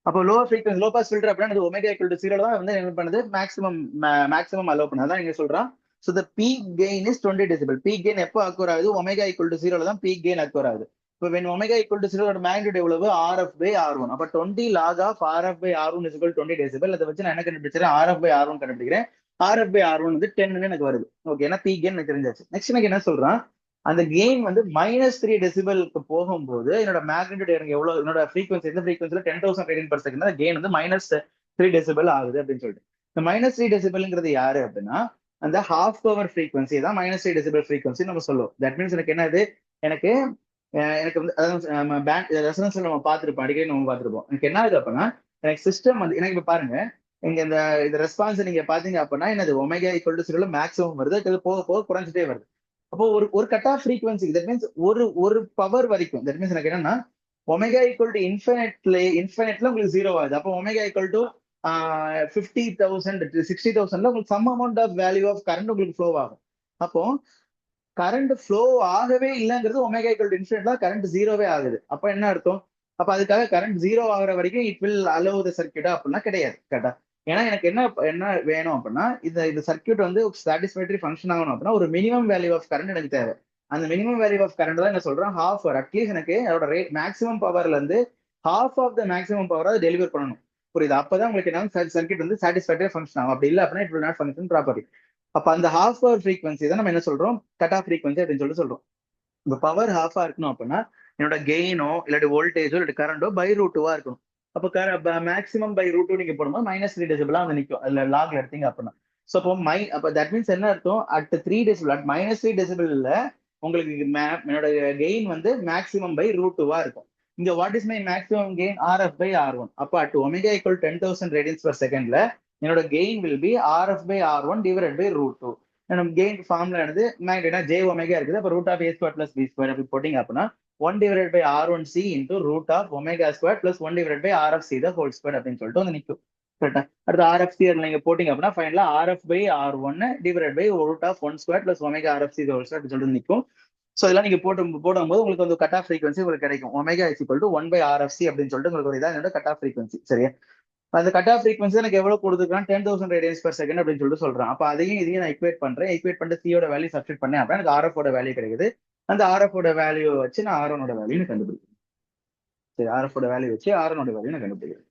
S1: அப்போ low frequency low pass filter அப்படின்னா ஒமேகா ஈக்குவல் டு 0 தான் வந்து என்ன பண்ணுது மேக்ஸிமம் அலோவ் பண்ணுது. அதான் நீங்க சொல்றான். So the peak gain is 20 decibel. Peak gain எப்போ அக்வர் ஆகுது? ஒமேகா ஈக்குவல் டு 0 தான் பீக் கெயின் அக்வர் ஆகுது. இப்போ when omega equal to 0 magnitude எவ்வளவு? RF by R1. அப்ப 20 log of RF by R1 is equal to 20 decibel. அதை வச்சு நான் என்ன கண்டுபிடிச்சிருக்கேன்? RF by R1 கண்டுபிடிக்கிறேன். RF by R1 வந்து 10 எனக்கு வருது. ஓகே, ஏன்னா பீக் கெயின் எனக்கு தெரிஞ்சாச்சு. நெக்ஸ்ட் எனக்கு என்ன சொல்றான்? அந்த கெயின் வந்து -3 டெசிபிளுக்கு போகும்போது என்னோட மேக்னிட்யூட் எனக்கு எவ்வளவு? என்னோட ஃப்ரீக்வன்சி எந்த ஃப்ரீக்வன்சில 10,000 ரேடியன் பர் செகண்ட் கெயின் வந்து -3 டெசிபிள் ஆகுது அப்படின்னு சொல்லிட்டு. இந்த -3 டெசிபிள்ங்கிறது யாரு அப்படின்னா அந்த ஹாஃப் பவர் ஃப்ரீக்வன்சி தான் -3 டெசிபிள் ஃப்ரீக்வன்சி நம்ம சொல்லுவோம். தட் மீன்ஸ் எனக்கு என்னது? எனக்கு எனக்கு வந்து அதாவது பேண்ட் ரெசனன்ஸ்ல நம்ம பார்த்துருப்போம், அடிக்கடி நம்ம பார்த்துருப்போம். எனக்கு என்ன ஆகுது அப்படின்னா எனக்கு சிஸ்டம் வந்து எனக்கு இப்ப பாருங்க இங்க இந்த ரெஸ்பான்ஸ் நீங்க பாத்தீங்க அப்படின்னா என்னது? ஒமேகா ஈக்குவல் டு 0 மேக்ஸிமம் வருது, அது போக போக குறைஞ்சிட்டே வருது. அப்போ ஒரு cut off frequency that means ஒரு பவர் வரைக்கும் தட் மீன்ஸ் எனக்கு என்னன்னா ஒமேகா ஈக்குவல் டு இன்ஃபினிட்ல உங்களுக்கு 0 ஆகுது. அப்போ ஒமேகா ஈக்குவல் டு 50,000 60,000ல உங்களுக்கு some amount of value of current உங்களுக்கு ஃப்ளோ ஆகும். அப்போ கரண்ட் ஃப்ளோ ஆகவே இல்லைங்கிறது ஒமேகா ஈக்குவல் டு இன்ஃபினிட்ல கரண்ட் 0வே ஆகுது. அப்ப என்ன அர்த்தம்? அப்ப அதுக்காக கரண்ட் 0 ஆகுற வரைக்கும் இட் வில் அலோவ் த சர்க்யூட்டா அப்படின்னா கிடையாது. கரெக்டா? ஏன்னா எனக்கு என்ன என்ன வேணும் அப்படின்னா இந்த சர்க்யூட் வந்து சாட்டிஸ்ஃபேக்டரி ஃபங்க்ஷன் ஆகணும் அப்படின்னா ஒரு மினிமம் வேல்யூ ஆஃப் கரண்ட் எனக்கு தேவை. அந்த மினிமம் வேல்யூ ஆஃப் கரண்ட் தான் என்ன சொல்றேன்? ஹாஃப் ஆர் அட்லீஸ்ட் எனக்கு அதோட ரேட் மேக்ஸிமம் பவர்ல இருந்து half of the maximum power அதை டெலிவர் பண்ணணும். புரியுது? அப்பதான் உங்களுக்கு என்ன சர்க்யூட் வந்து சாட்டிஸ்ஃபேக்டரி ஃபங்க்ஷன் ஆகும். அப்படி இல்லை அப்படின்னா it will not function properly. அப்ப அந்த ஹாஃப் பவர் ஃப்ரீக்வன்சி தான் நம்ம என்ன சொல்றோம்? கட் ஆஃப் ஃப்ரீக்வன்சி அப்படின்னு சொல்றோம். இப்ப பவர் ஹாஃபா இருக்கணும் அப்படின்னா என்னோட கெயினோ இல்லாட்டி வோல்டேஜோ இல்லாட்டி கரண்டோ பை ரூட்டுவா இருக்கணும். அப்ப மேக்ஸிமம் பை ரூட்டு நீங்க போடும்போது -3 டெசிபிளா வந்து நிற்கும். அதுல லாக்ல எடுத்தீங்க அப்படின்னா. ஸோ அப்போ தட் மீன்ஸ் என்ன அர்த்தம்? அட் 3 டெசிபிள் அட் -3 டெசிபிள்ல உங்களுக்கு என்னோட கெயின் வந்து மேக்ஸிமம் பை ரூட்டுவா இருக்கும். இங்க what is my maximum gain? RF by R1. அப்ப at omega equal 10,000 radians per செகண்ட்ல என்னோட gain will be RF by R1 divided by √2. நம்ம கெயின் ஃபார்ம்ல என்னது? J ஒமேகா இருக்குது. அப்ப √(a² + b² அப்படி போட்டீங்க அப்படின்னா 1 divided by R1c into √(ω²) plus 1 divided by RFc the whole square அப்படின்னு சொல்லிட்டு வந்து நிற்கும். கரெக்டா? அடுத்து RFc நீங்க போட்டீங்க அப்படின்னா ஃபைனலா RF by R1 divided by √(1² plus ω/RFc the whole square அப்படின்னு சொல்லிட்டு நிற்கும். ஸோ இதெல்லாம் நீங்க போடும்போது உங்களுக்கு வந்து கட் ஆஃப் ஃப்ரீக்வன்சி உங்களுக்கு கிடைக்கும். Omega is equal to 1/RFc அப்படின்னு சொல்லிட்டு உங்களுக்கு ஒரு இதான் என்னோட கட் ஆஃப் ஃப்ரீக்வன்சி. சரியா? அந்த கட் ஆஃப் ஃப்ரீக்வன்சி எனக்கு எவ்வளவு கொடுத்துருக்கான்? 10,000 ரேடியன்ஸ் பர் செகண்ட் அப்படின்னு சொல்லிட்டு சொல்றான். அப்ப இதையும் நான் ஈக்குவேட் பண்றேன். ஈக்குவேட் பண்ணிட்டு சியோட வேல்யூ சப்ஸ்டிட் பண்ணேன் அப்படின்னா எனக்கு RF ஓட வேல்யூ கிடைக்குது. அந்த RF ஓட வேல்யூ வச்சு நான் R1 ஓட வேல்யூ கண்டுபிடிக்கிறேன். சரி, RF ஓட வேல்யூ வச்சு R1 ஓட வேல்யூ நான் கண்டுபிடிக்கிறேன்.